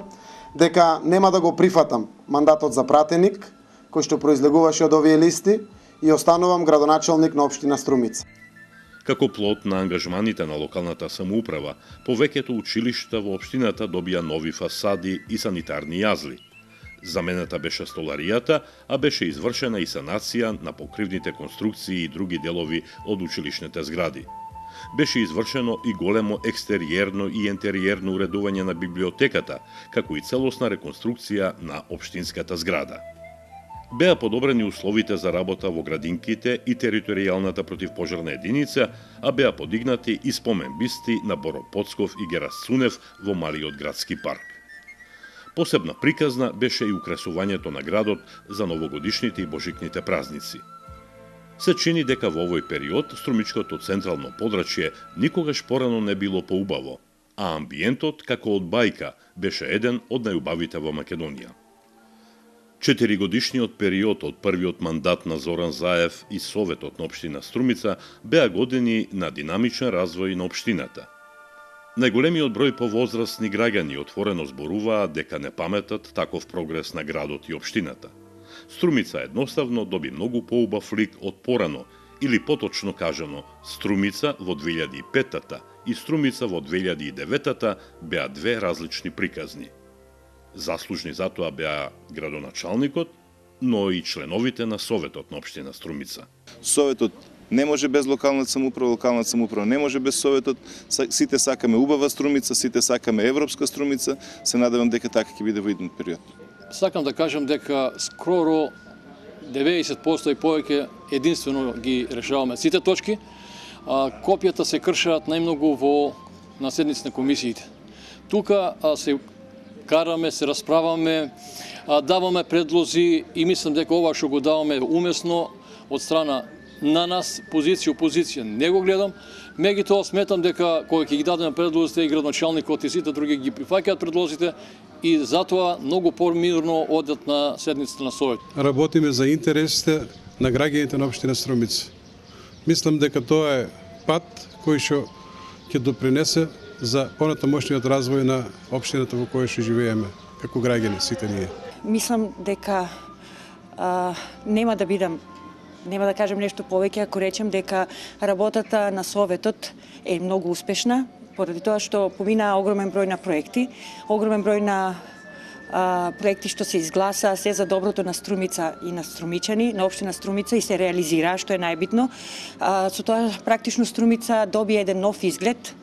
дека нема да го прифатам мандатот за пратеник кој што произлегуваше од овие листи и останувам градоначалник на општина Струмица. Како плод на ангажманите на локалната самоуправа, повеќето училишта во општината добија нови фасади и санитарни јазли. Замената беше столаријата, а беше извршена и санација на покривните конструкции и други делови од училишните згради. Беше извршено и големо екстериерно и интериерно уредување на библиотеката, како и целосна реконструкција на општинската зграда. Беа подобрени условите за работа во градинките и територијалната противпожарна единица, а беа подигнати и споменбисти на Боро Поцков и Герас Цунев во малиот градски парк. Посебна приказна беше и украсувањето на градот за новогодишните и божикните празници. Се чини дека во овој период струмичкото централно подрачје никогаш порано не било поубаво, а амбиентот, како од бајка, беше еден од најубавите во Македонија. 4-годишниот период од првиот мандат на Зоран Заев и Советот на општина Струмица беа години на динамичен развој на општината. Најголемиот број повозрастни граѓани отворено зборуваа дека не паметат таков прогрес на градот и општината. Струмица едноставно доби многу поубав лик од порано, или поточно кажано, Струмица во 2005-та и Струмица во 2009-та беа две различни приказни. Заслужни за тоа беа градоначалникот, но и членовите на Советот на општина Струмица. Советот не може без локалната самоуправа не може без Советот. Сите сакаме убава Струмица, сите сакаме европска Струмица. Се надевам дека така ќе биде во идниот период. Сакам да кажам дека скоро 90% и повеќе единствено ги решаваме сите точки. Копијата се кршаат најмногу во на седници на комисиите. Тука се караме, се расправаме, даваме предлози и мислам дека ова што го даваме умесно од страна на нас, позиција, опозиција, не го гледам. Меѓутоа сметам дека кога ќе ги дадеме предлозите и градоначалникот и сите други ги прифаќаат предлозите и затоа многу помирно одат на седницата на Совет. Работиме за интересите на граѓаните на општина Струмица. Мислам дека тоа е пат кој што ќе допринесе за понатамошниот развој на општината во која што живееме, како граѓани сите ние. мислам дека нема да кажем нешто повеќе ако речем дека работата на Советот е многу успешна, поради тоа што помина огромен број на проекти, огромен број на проекти што се изгласа, се за доброто на Струмица и на струмичани, на општина Струмица и се реализира, што е најбитно. Со тоа практично Струмица добија еден нов изглед,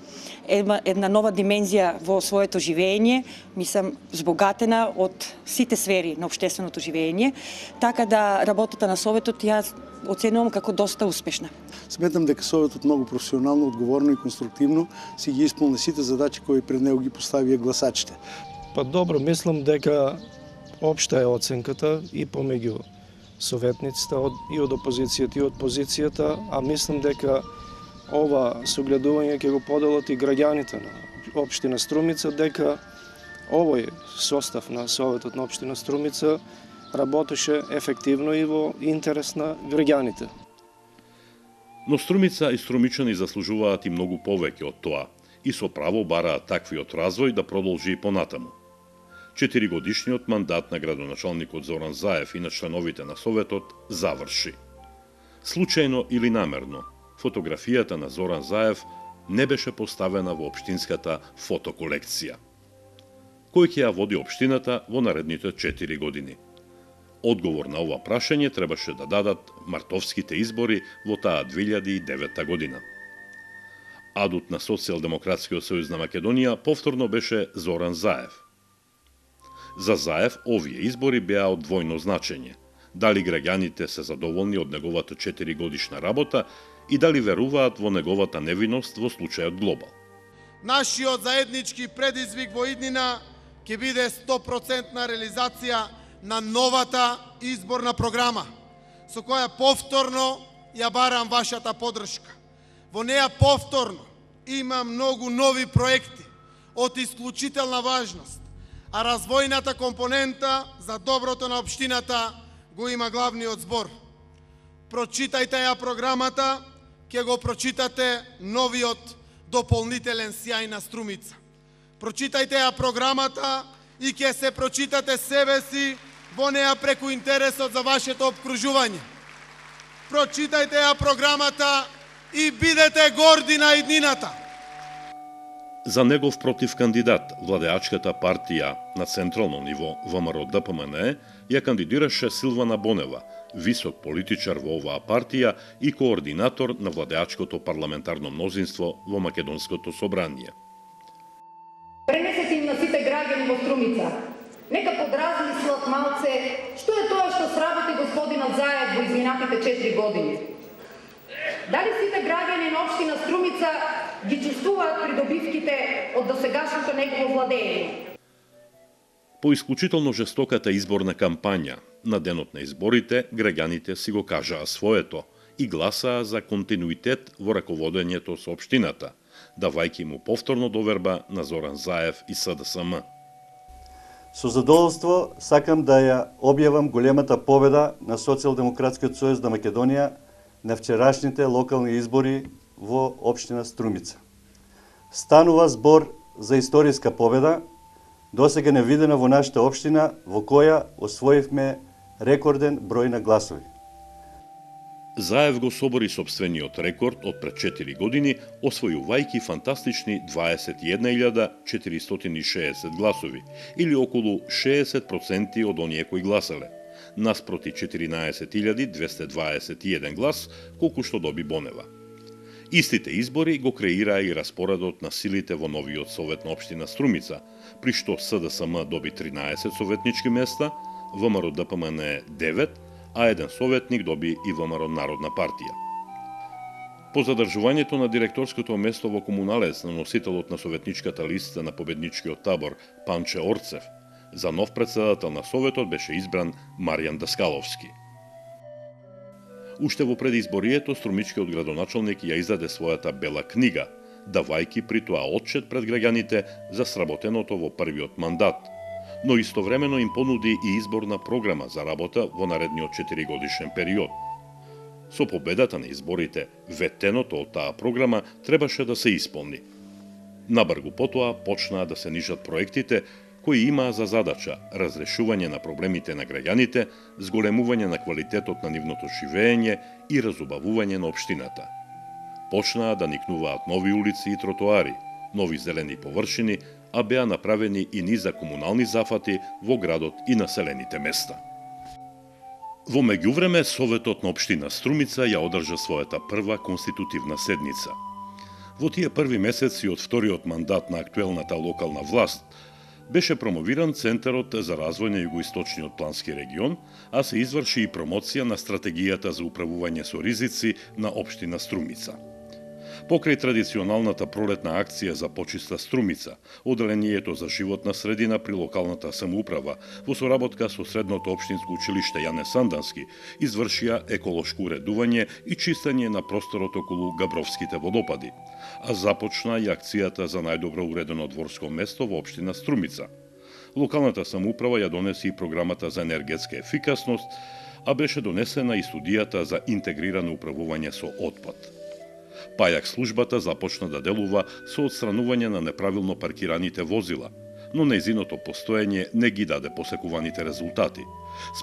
една нова димензија во своето живење, мислам збогатена од сите сфери на општественото живење, така да работата на Советот ја оценувам како доста успешна. Сметам дека Советот многу професионално, одговорно и конструктивно си ги исполни сите задачи кои пред него ги поставија гласачите. Па добро, мислам дека општа е оценката и помеѓу советниците и од опозицијата и од позицијата, а мислам дека ова согледување ќе го поделат и граѓаните на општина Струмица, дека овој состав на Советот на општина Струмица работеше ефективно и во интерес на граѓаните. Но Струмица и струмичани заслужуваат и многу повеќе од тоа и со право бараат таквиот развој да продолжи и понатаму. 4-годишниот мандат на градоначалникот Зоран Заев и на членовите на Советот заврши. Случајно или намерно, фотографијата на Зоран Заев не беше поставена во општинската фотоколекција. Кој ќе ја води општината во наредните 4 години? Одговор на ова прашање требаше да дадат мартовските избори во таа 2009 година. Адут на Социјалдемократскиот сојуз на Македонија повторно беше Зоран Заев. За Заев овие избори беа од двојно значење. Дали граѓаните се задоволни од неговата 4-годишна работа и дали веруваат во неговата невиност во случајот Глобал. Нашиот заеднички предизвик во иднина ќе биде 100% реализација на новата изборна програма, со која повторно ја барам вашата поддршка. Во неја повторно има многу нови проекти од исклучителна важност, а развојната компонента за доброто на општината го има главниот збор. Прочитајте ја програмата, ќе го прочитате новиот дополнителен сјај на Струмица. Прочитајте ја програмата и ќе се прочитате себе си во неја преку интересот за вашето обкружување. Прочитајте ја програмата и бидете горди на иднината. За негов против кандидат, владеачката партија на централно ниво ВМРО-ДПМНЕ ја кандидираше Силвана Бонева, висок политичар во оваа партија и координатор на владеачкото парламентарно мнозинство во Македонското собрание. Пренесете им на сите граѓани во Струмица. Нека подразмислат малце што е тоа што сработи господинот Заев во изминатите 4 години. Дали сите граѓани на општина Струмица ги чувствуваат придобивките од досегашното негово владење? По исклучително жестоката изборна кампања, на денот на изборите, граѓаните си го кажаа своето и гласаа за континуитет во раководењето со општината, давајќи му повторно доверба на Зоран Заев и СДСМ. Со задоволство сакам да ја објавам големата победа на Социјалдемократскиот сојуз на Македонија на вчерашните локални избори во општина Струмица. Станува збор за историска победа, досега невидена во нашата општина, во која освоивме рекорден број на гласови. Заев го собори сопствениот рекорд од пред 4 години, освојувајќи фантастични 21.460 гласови, или околу 60% од оние кои гласале, наспроти 14.221 глас, колку што доби Бонева. Истите избори го креираа и распоредот на силите во новиот совет на општина Струмица, при што СДСМ доби 13 советнички места, ВМРО-ДПМНЕ 9, а еден советник доби и ВМРО Народна партија. По задржувањето на директорското место во Комуналец на носителот на советничката листа на победничкиот табор Панче Орцев, за нов председател на Советот беше избран Маријан Даскаловски. Уште во предизборието, струмичкиот градоначалник ја издаде својата бела книга, давајќи при тоа отчет пред граѓаните за сработеното во првиот мандат, но истовремено им понуди и изборна програма за работа во наредниот 4-годишен период. Со победата на изборите, ветеното од таа програма требаше да се исполни. Набргу потоа почнаа да се нижат проектите кои имаа за задача разрешување на проблемите на граѓаните, зголемување на квалитетот на нивното живење и разубавување на општината. Почнаа да никнуваат нови улици и тротоари, нови зелени површини, а беа направени и низа комунални зафати во градот и населените места. Во меѓувреме, Советот на општина Струмица ја одржа својата прва конститутивна седница. Во тие први месеци од вториот мандат на актуелната локална власт беше промовиран Центарот за развој на југоисточниот плански регион, а се изврши и промоција на стратегијата за управување со ризици на општина Струмица. Покрај традиционалната пролетна акција за почиста Струмица, Оделението за животна средина при локалната самоуправа во соработка со Средното општинско училиште Јане Сандански извршија еколошко уредување и чистење на просторот околу Габровските водопади, а започна и акцијата за најдобро уредено дворско место во општина Струмица. Локалната самоуправа ја донесе и програмата за енергетска ефикасност, а беше донесена и студијата за интегрирано управување со отпад. Пајак службата започна да делува со отстранување на неправилно паркираните возила, но нејзиното постоење не ги даде посекуваните резултати.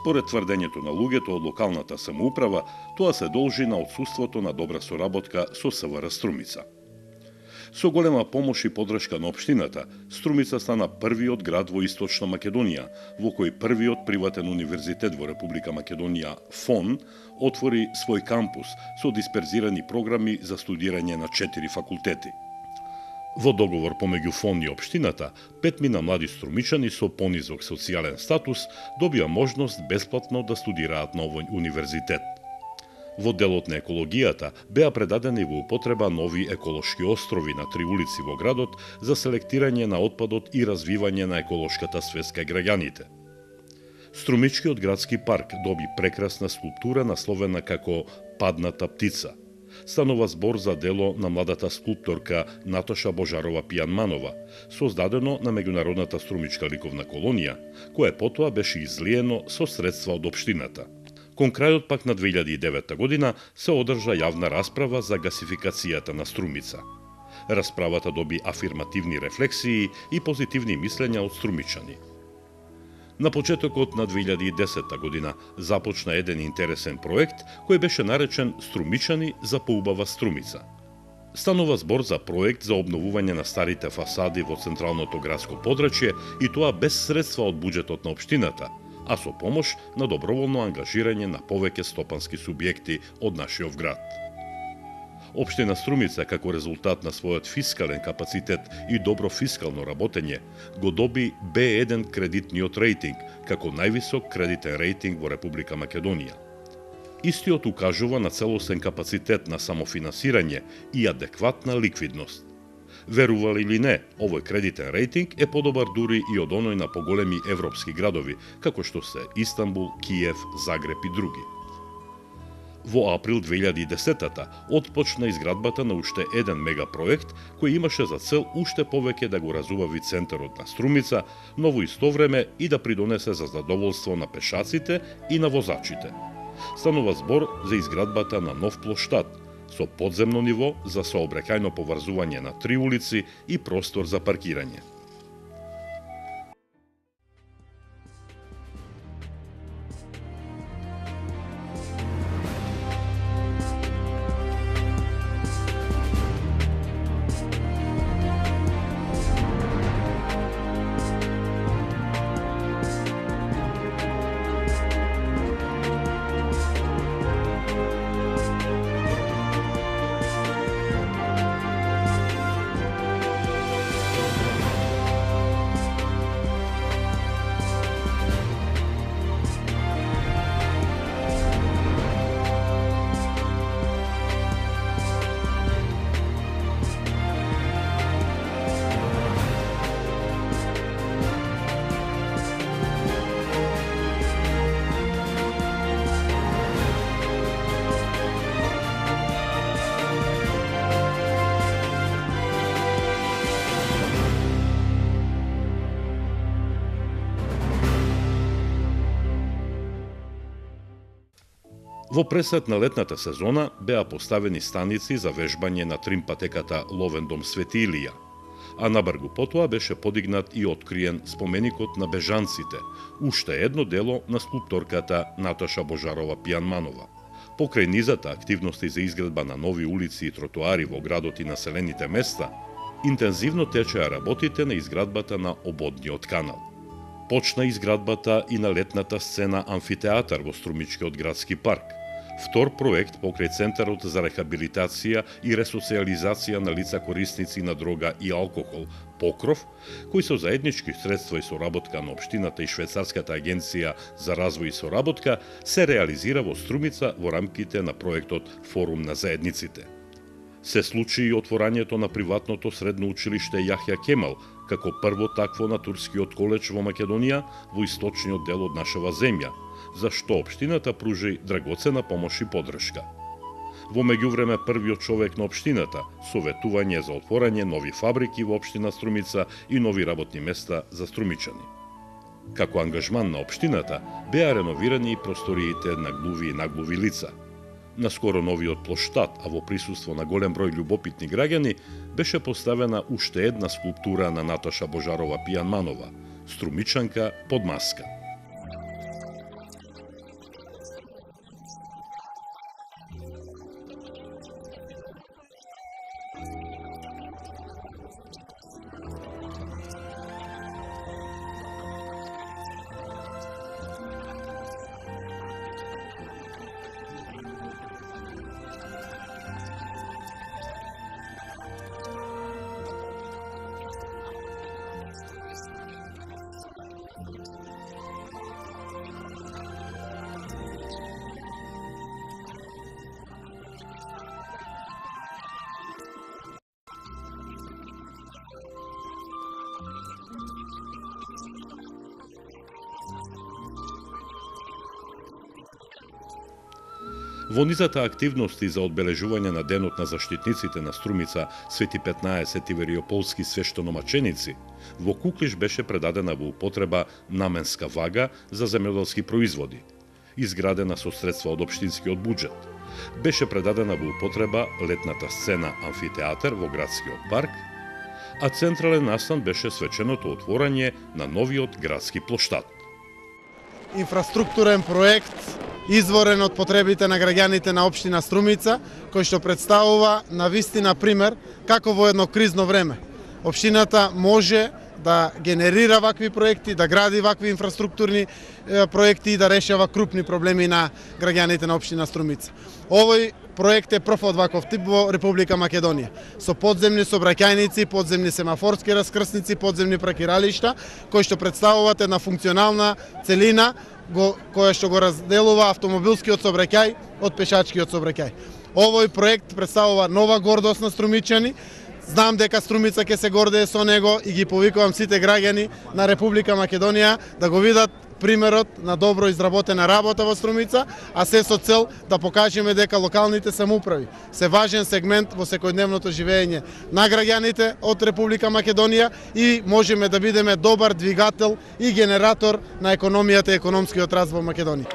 Според тврдењето на луѓето од локалната самоуправа, тоа се должи на отсуството на добра соработка со СВР Струмица. Со голема помош и подршка на општината, Струмица стана првиот град во Источна Македонија, во кој првиот приватен универзитет во Република Македонија, ФОН, отвори свој кампус со дисперзирани програми за студирање на 4 факултети. Во договор помеѓу ФОН и општината, 5 млади струмичани со понизок социјален статус добија можност бесплатно да студираат на овој универзитет. Во делот на екологијата беа предадени во употреба нови еколошки острови на 3 улици во градот за селектирање на отпадот и развивање на еколошката свест кај граѓаните. Струмичкиот градски парк доби прекрасна скулптура насловена како Падната птица. Станува збор за дело на младата скулпторка Наташа Божарова Пијанманова, создадено на Меѓународната струмичка ликовна колонија, кое потоа беше излиено со средства од општината. Кон крајот пак на 2009 година се одржа јавна расправа за гасификацијата на Струмица. Расправата доби афирмативни рефлексии и позитивни мислења од струмичани. На почетокот на 2010 година започна еден интересен проект кој беше наречен Струмичани за поубава Струмица. Станува збор за проект за обновување на старите фасади во централното градско подрачје и тоа без средства од буџетот на општината, а со помош на доброволно ангажирање на повеќе стопански субјекти од нашиот град. Општина Струмица, како резултат на својот фискален капацитет и добро фискално работење, го доби B1 кредитниот рейтинг, како највисок кредитен рейтинг во Република Македонија. Истиот укажува на целосен капацитет на самофинансирање и адекватна ликвидност. Верували или не, овој кредитен рейтинг е подобар дури и од оној на поголеми европски градови, како што се Истанбул, Киев, Загреб и други. Во април 2010-та отпочна изградбата на уште еден мегапроект кој имаше за цел уште повеќе да го разубави центарот на Струмица, но во исто време и да придонесе за задоволство на пешаците и на возачите. Станува збор за изградбата на нов плоштад со подземно ниво за сообраќајно поврзување на 3 улици и простор за паркирање. Во пресет на летната сезона беа поставени станици за вежбање на тримпатеката Ловен дом Свети Илија. а набргу потоа беше подигнат и откриен споменикот на бежанците, уште едно дело на скулпторката Наташа Божарова Пијанманова. Покрај низата активности за изградба на нови улици и тротоари во градот и населените места, интензивно течеа работите на изградбата на ободниот канал. Почна изградбата и на летната сцена амфитеатар во Струмичкиот градски парк, втор проект покрај Центарот за рехабилитација и ресоциализација на лица корисници на дрога и алкохол, Покров, кој со заеднички средства и соработка на општината и Швейцарската агенција за развој и соработка се реализира во Струмица во рамките на проектот Форум на заедниците. Се случи и отворањето на приватното средно училиште Јахја Кемал, како прво такво на турскиот коледж во Македонија, во источниот дел од нашава земја, за што општината пружи драгоцена помош и поддршка. Во меѓувреме првиот човек на општината советување за отворање нови фабрики во општина Струмица и нови работни места за струмичани. Како ангажман на општината беа реновирани и просториите на глуви и наглуви лица. Наскоро новиот плоштад, а во присуство на голем број љубопитни граѓани, беше поставена уште една скулптура на Наташа Божарова Пијанманова, струмичанка под маска. Во низата активности за одбележување на Денот на заштитниците на Струмица Свети 15 Ивериополски свештономаченици, во Куклиш беше предадена во употреба наменска вага за земјоделски производи, изградена со средства од општинскиот буџет. Беше предадена во употреба летната сцена амфитеатар во градскиот парк, а централен настан беше свеченото отворање на новиот градски плоштад. Инфраструктурен проект изворен од потребите на граѓаните на општина Струмица, кој што представува навистина пример како во едно кризно време општината може да генерира вакви проекти, да гради вакви инфраструктурни проекти и да решава крупни проблеми на граѓаните на општина Струмица. Овој проект е прв од ваков тип во Република Македонија, со подземни сообраќајници, подземни семафорски раскрсници, подземни паркиралишта, кои што представуваат една функционална целина која што го разделува автомобилскиот сообраќај од пешачкиот сообраќај. Овој проект представува нова гордост на струмичани. Знам дека Струмица ќе се гордее со него и ги повикувам сите граѓани на Република Македонија да го видат примерот на добро изработена работа во Струмица, а се со цел да покажеме дека локалните самоуправи се важен сегмент во секојдневното живење на граѓаните од Република Македонија и можеме да бидеме добар двигател и генератор на економијата и економскиот раст во Македонија.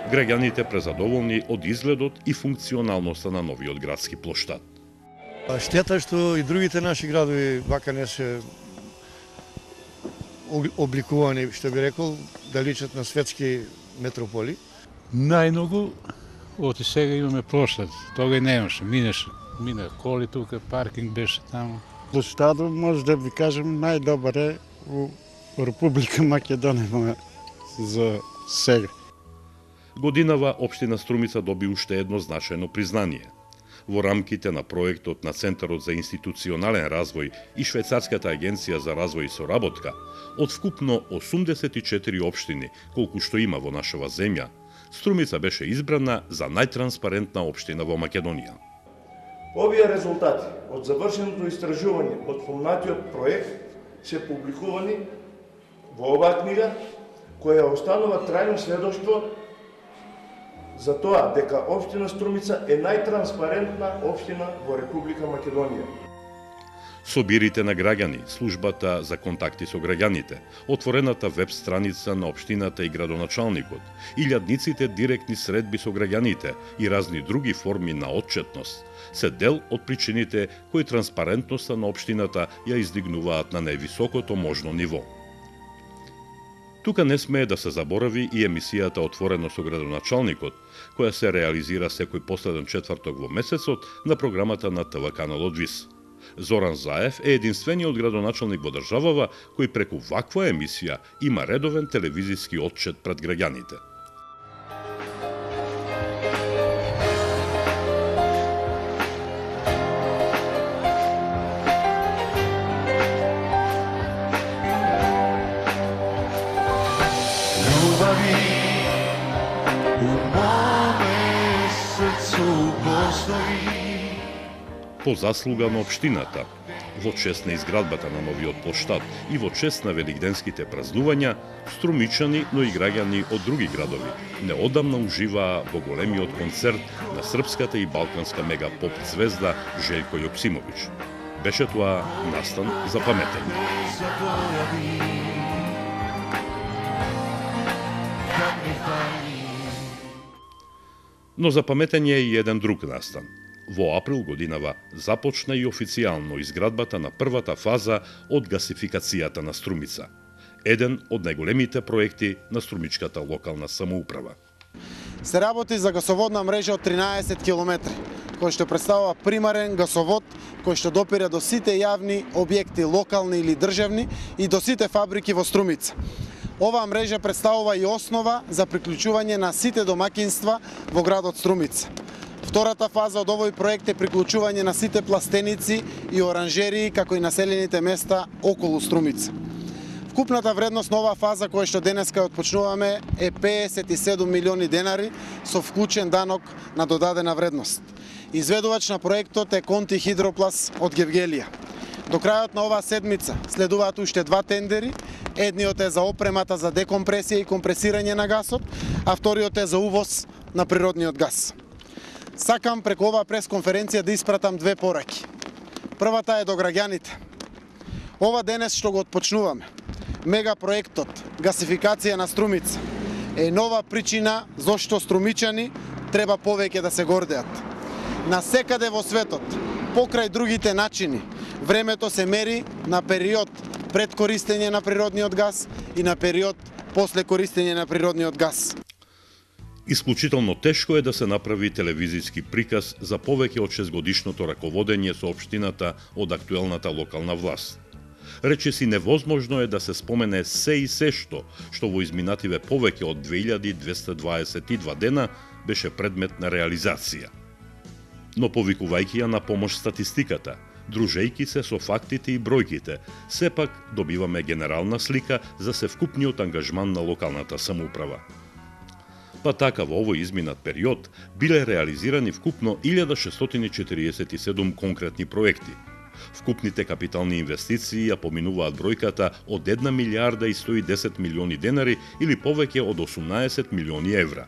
Граѓаните презадоволни од изгледот и функционалноста на новиот градски плоштад. Штета што и другите наши градови вака не се обликувани, што би рекол, да личат на светски метрополи. Најмногу од сега имаме плоштад. Тога немаше, мина коли тука, паркинг беше таму. Плоштадот може да ви кажем најдобар е во Република Македонија за сега. Годинава општина Струмица доби уште едно значајно признание. Во рамките на проектот на Центарот за институционален развој и Швейцарската агенција за развој и соработка, од вкупно 84 општини, колку што има во нашава земја, Струмица беше избрана за најтранспарентна општина во Македонија. Овие резултати од завршеното истражување од спомнатиот проект се публикувани во оваа книга, која останува трајно сведоштво за тоа дека општина Струмица е најтранспарентна општина во Република Македонија. Собирите на граѓани, службата за контакти со граѓаните, отворената веб страница на општината и градоначалникот, илјадниците директни средби со граѓаните и разни други форми на отчетност се дел од причините кои транспарентноста на општината ја издигнуваат на највисокото можно ниво. Тука не смее да се заборави и емисијата Отворено со градоначалникот, која се реализира секој последен четврток во месецот на програмата на ТВ каналот ВИС. Зоран Заев е единствениот градоначалник во државава кој преку ваква емисија има редовен телевизиски отчет пред граѓаните. По заслуга на општината, во чест на изградбата на новиот плоштад и во чест на великденските празнувања, струмичани, но и граѓани од други градови неодамна уживаа во големиот концерт на српската и балканска мега поп звезда Желјко Јоксимовиќ. Беше тоа настан за паметење. Но за паметење е и еден друг настан. Во април годинава започна и официјално изградбата на првата фаза од гасификацијата на Струмица. Еден од најголемите проекти на струмичката локална самоуправа. Се работи за гасоводна мрежа од 13 километри, кој што представува примарен гасовод кој што допира до сите јавни објекти, локални или државни, и до сите фабрики во Струмица. Оваа мрежа представува и основа за приклучување на сите домакинства во градот Струмица. Втората фаза од овој проект е приклучување на сите пластеници и оранжерии, како и населените места околу Струмица. Вкупната вредност на оваа фаза, која што денеска отпочнуваме, е 57 милиони денари со вклучен данок на додадена вредност. Изведувач на проектот е Конти Хидроплас од Гевгелија. До крајот на оваа седмица следуваат уште два тендери. Едниот е за опремата за декомпресија и компресирање на гасот, а вториот е за увоз на природниот газ. Сакам преку оваа пресконференција да испратам две пораки. Првата е до граѓаните. Ова денес што го отпочнуваме, мегапроектот гасификација на Струмица, е нова причина зошто струмичани треба повеќе да се гордеат. Насекаде во светот, покрај другите начини, времето се мери на период пред користење на природниот газ и на период после користење на природниот газ. Исклучително тешко е да се направи телевизиски приказ за повеќе од 6-годишното раководење со општината од актуелната локална власт. Речиси невозможно е да се спомене се и се што во изминативе повеќе од 2222 дена беше предмет на реализација. Но повикувајќи ја на помош статистиката, дружејки се со фактите и бројките, сепак добиваме генерална слика за севкупниот ангажман на локалната самоуправа. Па така во овој изминат период биле реализирани вкупно 1647 конкретни проекти. Вкупните капитални инвестиции ја поминуваат бројката од 1 милиарда и 110 милиони денари или повеќе од 18 милиони евра.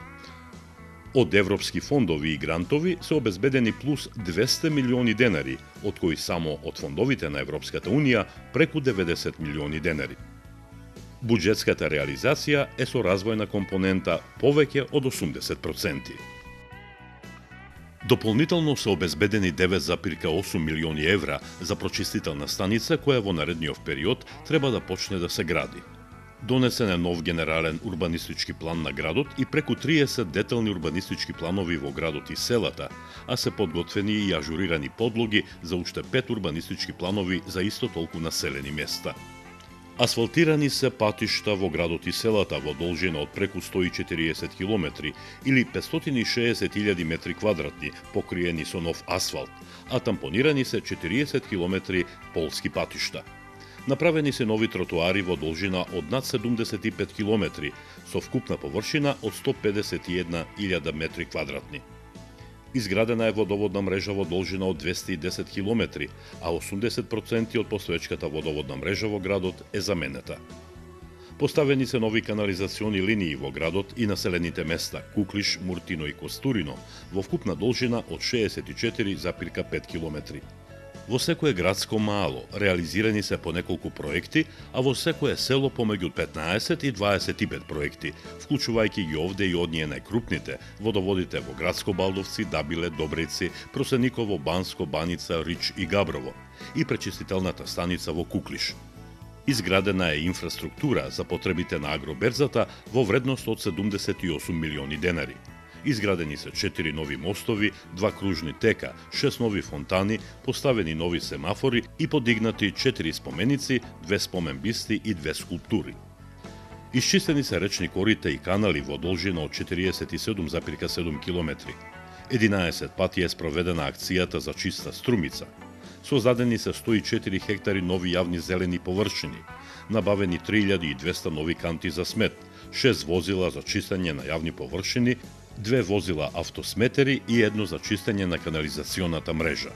Од европски фондови и грантови се обезбедени плюс 200 милиони денари, од кои само од фондовите на Европската Унија преку 90 милиони денари. Буџетската реализација е со развојна компонента повеќе од 80%. Дополнително се обезбедени 9,8 милиони евра за прочистителна станица која во наредниот период треба да почне да се гради. Донесен е нов генерален урбанистички план на градот и преку 30 детални урбанистички планови во градот и селата, а се подготвени и ажурирани подлоги за уште 5 урбанистички планови за исто толку населени места. Асфалтирани се патишта во градот и селата во должина од преку 140 километри или 560.000 метри квадратни, покриени со нов асфалт, а тампонирани се 40 километри полски патишта. Направени се нови тротоари во должина од над 75 километри, со вкупна површина од 151.000 метри квадратни. Изградена е водоводна мрежа во должина од 210 километри, а 80% од постоечката водоводна мрежа во градот е заменета. Поставени се нови канализациони линии во градот и населените места Куклиш, Муртино и Костурино во вкупна должина од 64,5 километри. Во секое градско мало реализирани се по неколку проекти, а во секое село помеѓу 15 и 25 проекти, вклучувајќи ги овде и од ние најкрупните, водоводите во Градско Балдовци, Дабиле, Добрици, Просениково, Банско, Баница, Рич и Габрово и пречистителната станица во Куклиш. Изградена е инфраструктура за потребите на агроберзата во вредност од 78 милиони денари. Изградени се 4 нови мостови, 2 кружни тека, 6 нови фонтани, поставени нови семафори и подигнати 4 споменици, 2 споменбисти и 2 скулптури. Исчистени се речни корита и канали во должина од 47,7 километри. 11 пати е спроведена акцијата за чиста Струмица. Создадени се 104 хектари нови јавни зелени површини, набавени 3200 нови канти за смет, 6 возила за чистење на јавни површини, 2 возила автосметери и 1 за чистење на канализационата мрежа.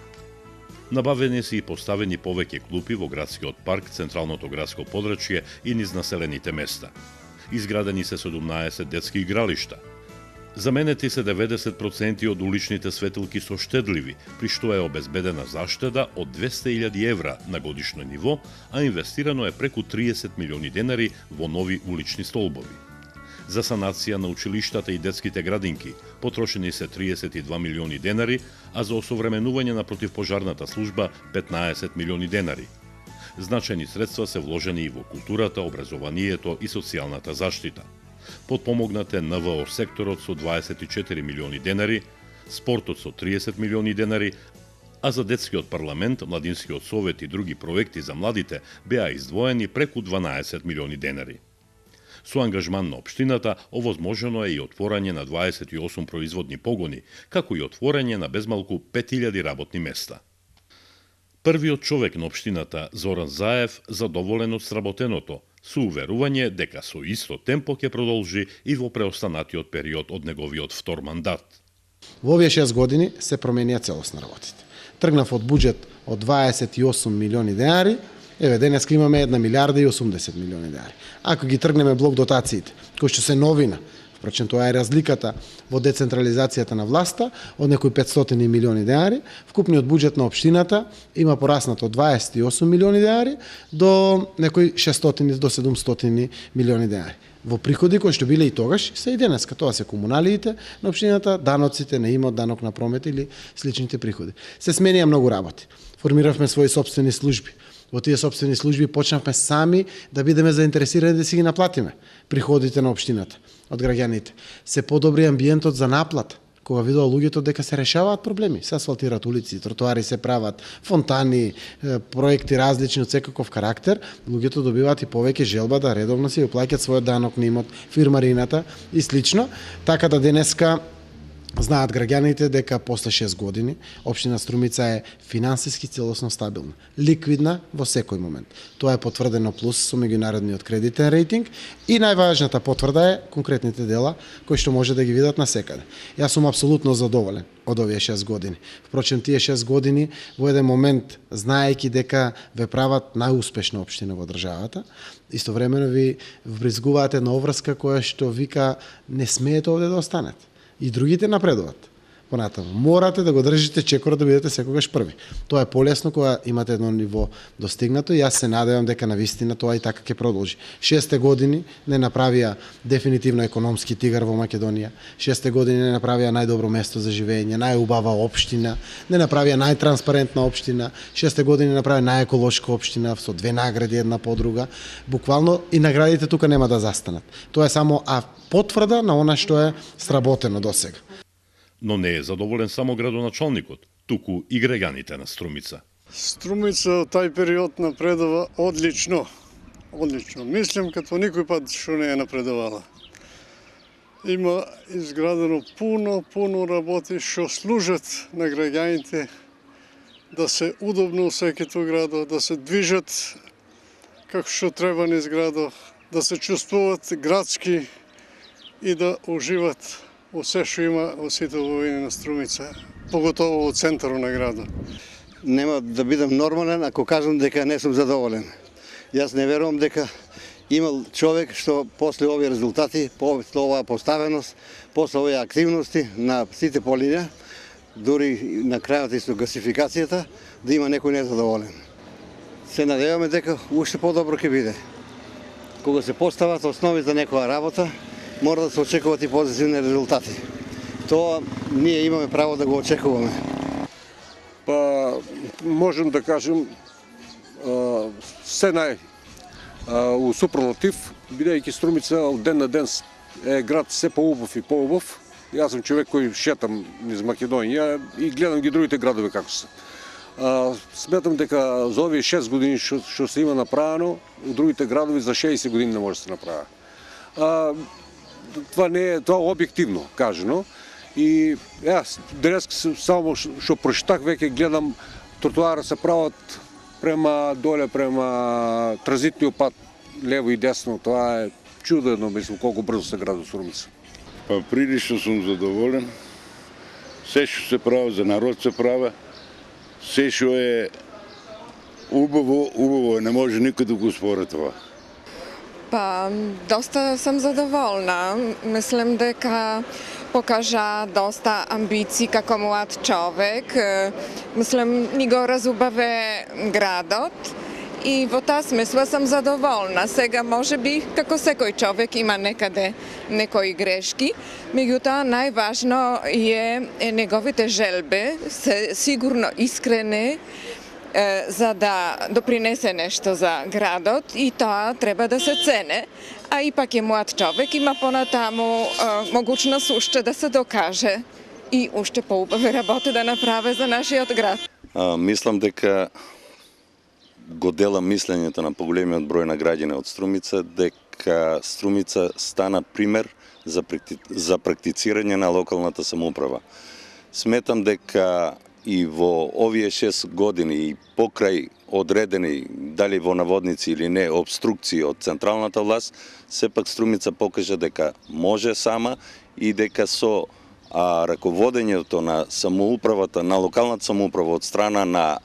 Набавени се и поставени повеќе клупи во градскиот парк, централното градско подрачје и низ населените места. Изградени се 17 детски игралишта. Заменети се 90% од уличните светилки со штедливи, при што е обезбедена заштеда од 200.000 евра на годишно ниво, а инвестирано е преку 30 милиони денари во нови улични столбови. За санација на училиштата и детските градинки потрошени се 32 милиони денари, а за осовременување на противпожарната служба 15 милиони денари. Значајни средства се вложени и во културата, образованието и социјалната заштита. Подпомогнат е НВО секторот со 24 милиони денари, спортот со 30 милиони денари, а за детскиот парламент, младинскиот совет и други проекти за младите беа издвоени преку 12 милиони денари. Со ангажман на општината, овозможено е и отворање на 28 производни погони, како и отворање на безмалку 5000 работни места. Првиот човек на општината, Зоран Заев, задоволен од сработеното, со уверување дека со исто темпо ќе продолжи и во преостанатиот период од неговиот втор мандат. Во овие 6 години се променија целосно работите. Тргнав од буџет од 28 милиони денари, еве денеска имаме 1 милиарда и 80 милиони денари. Ако ги тргнеме блок дотациите, кои што се новина, впрочем тоа е разликата во децентрализацијата на власта, од некои 500 милиони денари, вкупниот буџет на општината има пораснат од 28 милиони денари до некои 600 до 700 милиони денари. Во приходи кои што биле и тогаш, се и денеска, тоа се комуналиите на општината, даноците на имот, данок на промет или сличните приходи. Се сменија многу работи. Формиравме своји сопствени служби. Во тие сопствени служби почнавме сами да бидеме заинтересирани да си ги наплатиме приходите на општината од граѓаните. Се подобри амбиентот за наплата, кога видоа луѓето дека се решаваат проблеми, се асфалтираат улици, тротоари се прават, фонтани, проекти различни од секаков карактер, луѓето добиваат и повеќе желба да редовно си плаќаат својот данок на имот, фирмарината и слично, така да денеска знаат граѓаните дека после 6 години општина Струмица е финансиски целосно стабилна, ликвидна во секој момент. Тоа е потврдено плюс со меѓународниот кредитен рейтинг и најважната потврда е конкретните дела кои што може да ги видат насекаде. Јас сум апсолутно задоволен од овие 6 години. Впрочем, тие 6 години во еден момент, знаејќи дека ве прават најуспешна општина во државата, истовремено ви вбризгуваат една обврска која што вика не смеете овде да останете. И другите напредуваат. Понатаму, морате да го држите чекорот да бидете секогаш први. Тоа е полесно кога имате едно ниво достигнато и јас се надевам дека навистина тоа и така ќе продолжи. 6 години не направија дефинитивно економски тигар во Македонија. 6 години не направија најдобро место за живење, најубава општина, не направија најтранспарентна општина. 6 години направија најеколошка општина со 2 награди една по друга. Буквално и наградите тука нема да застанат. Тоа е само потврда на она што е сработено досега. Но не е задоволен само градоначалникот, туку и граѓаните на Струмица. Струмица тај период напредува одлично. Одлично. Мислам като никој пат што не е напредувала. Има изградено пуно работи што служат на граѓаните да се удобно усеќат во градот, да се движат како што треба низ градот, да се чувствуваат градски и да уживат во се што има во сите убавини на Струмица, поготово во центарот на градот. Нема да бидам нормален ако кажам дека не сум задоволен. Јас не верувам дека имал човек што после овие резултати, после оваа поставеност, после овие активности на сите полиња, дури на крајот и со гасификацијата, да има некој незадоволен. Се надеваме дека уште подобро ќе биде. Кога се постават основи за некоја работа, мора да се очекуваат и позитивни резултати. Тоа ние имаме право да го очекуваме. Па, можем да кажем се у супротив, бидејќи Струмица од ден на ден е град се поубав и поубав. Јас сум човек кој шетам низ Македонија и гледам ги другите градови како се. Сметам дека за овие 6 години што се има направено, у другите градови за 60 години не може да се направи. Това не е, тоа објективно кажано. И јас денес само што прочитах веќе гледам тротоара се прават према доле, према транзитниот пат лево и десно. Тоа е чудно, мислам, колку брзо се гради Струмица. Па прилично сум задоволен. Се што се прави за народ се прави. Се што е убаво, не може никој да го спори това. Па, доста сам задоволна. Мислам дека покажа доста амбиции како млад човек. Мислам, ни го разубаве градот и во таа смисла сам задоволна. Сега може би како секој човек има некаде некои грешки, меѓутоа најважно е неговите желби, се сигурно искрене, за да допринесе нешто за градот и тоа треба да се цене. А ипак е млад човек, има понатаму могучност уште да се докаже и уште поубави работи да направи за нашиот град. Мислам дека го делам мислењето на поголемиот број на граѓани од Струмица, дека Струмица стана пример за практицирање на локалната самоуправа. Сметам дека и во овие 6 години и покрај одредени, дали во наводници или не, обструкции од централната власт, сепак Струмица покажа дека може сама и дека со раководењето на самоуправата, на локалната самоуправа од страна на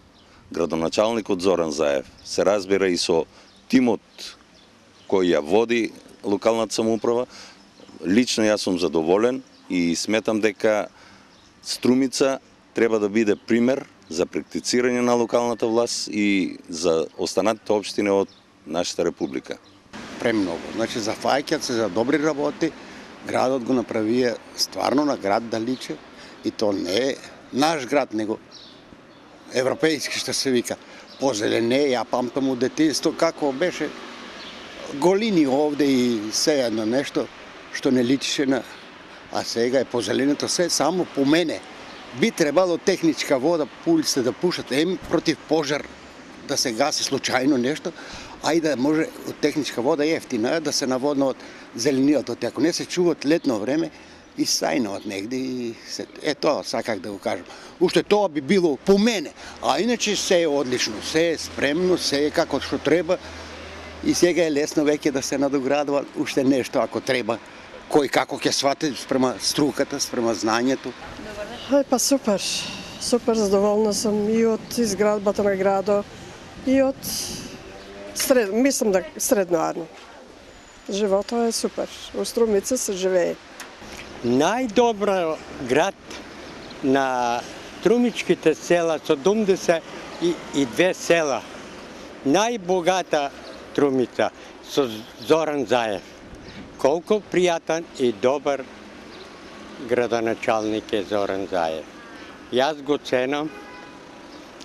градоначалникот Зоран Заев, се разбира и со тимот кој ја води локалната самоуправа, лично јас сум задоволен и сметам дека Струмица треба да биде пример за практицирање на локалната власт и за останатите општини од нашата република. Премногу. Значи, зафаќаат се за добри работи, градот го направија стварно на град да личи и то не е наш град, него европејски што се вика. Позелене, ја памтам у детинство како беше голини овде и се едно нешто што не личише на... А сега е позеленето се само по мене. Би требало техничка вода по улиците да пушат, против пожар, да се гаси случајно нешто, а и да може од техничка вода ефтина да се наводнуват зелениот, ако не се чуват летно време и сајнуват негде и се... тоа саках да го кажам. Уште тоа би било по мене, а иначе се е одлично, се е спремно, се е како што треба и сега е лесно веќе да се надоградува уште нешто ако треба, кој како ќе свати спрема струката, спрема знањето. Па супер, супер задоволна сум и од изградбата на градот и од мислам да средноарно. Животот е супер, во Струмица се живее. Најдобра град на струмичките села, 72 села. Најбогата Струмица со Зоран Заев. Колку пријатен и добар градоначалник е Зоран Заев. Јас го ценам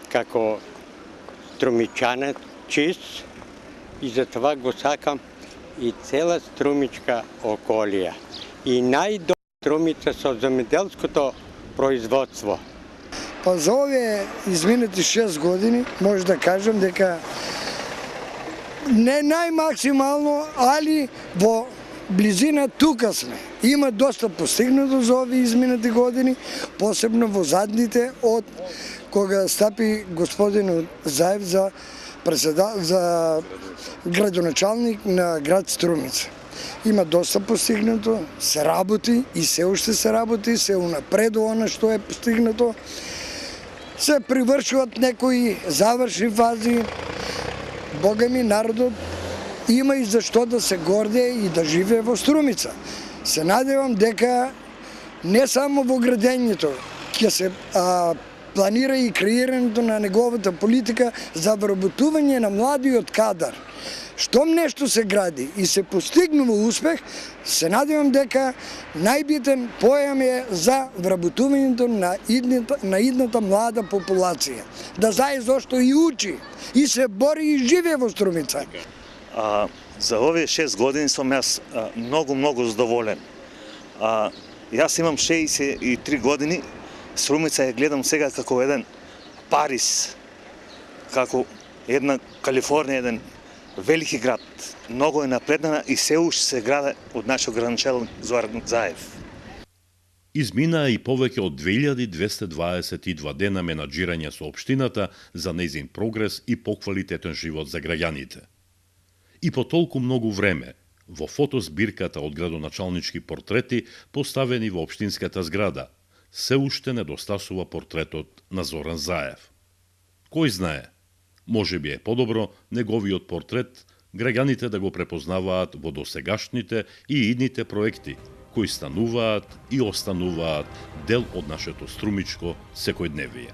како струмичанец чист и затова го сакам и цела струмичка околија. И најдобра Струмица со земјоделското производство. Па за овие изминати 6 години може да кажам дека не најмаксимално, али во близина тука сме. Има доста постигнато за овие изминати години, посебно во задните од кога стапи господин Заев за градоначалник на град Струмица. Има доста постигнато, се работи и се уште се работи, се унапредува она што е постигнато. Се привршуват некои завршни фази. Бога ми, народот има и зашто да се гордее и да живее во Струмица. Се надевам дека не само во градењето ќе се планира и креирањето на неговата политика за вработување на младиот кадар. Штом нешто се гради и се постигнува успех, се надевам дека најбитен појам е за вработувањето на идната млада популација. Да знае зашто и учи, и се бори и живее во Струмица. За овие 6 години сум јас многу задоволен. Јас имам 63 години, Струмица ја гледам сега како еден Париз, како една Калифорнија, еден велики град. Многу е напреднана и се уште се граде од нашиот градоначалник Зоран Заев. Изминаа и повеќе од 2222 дена менаџирање со општината за нејзин прогрес и поквалитетен живот за граѓаните. И по толку многу време, во фотозбирката од градоначалнички портрети поставени во општинската зграда, се уште недостасува портретот на Зоран Заев. Кој знае, може би е подобро неговиот портрет граѓаните да го препознаваат во досегашните и идните проекти, кои стануваат и остануваат дел од нашето струмичко секојдневие.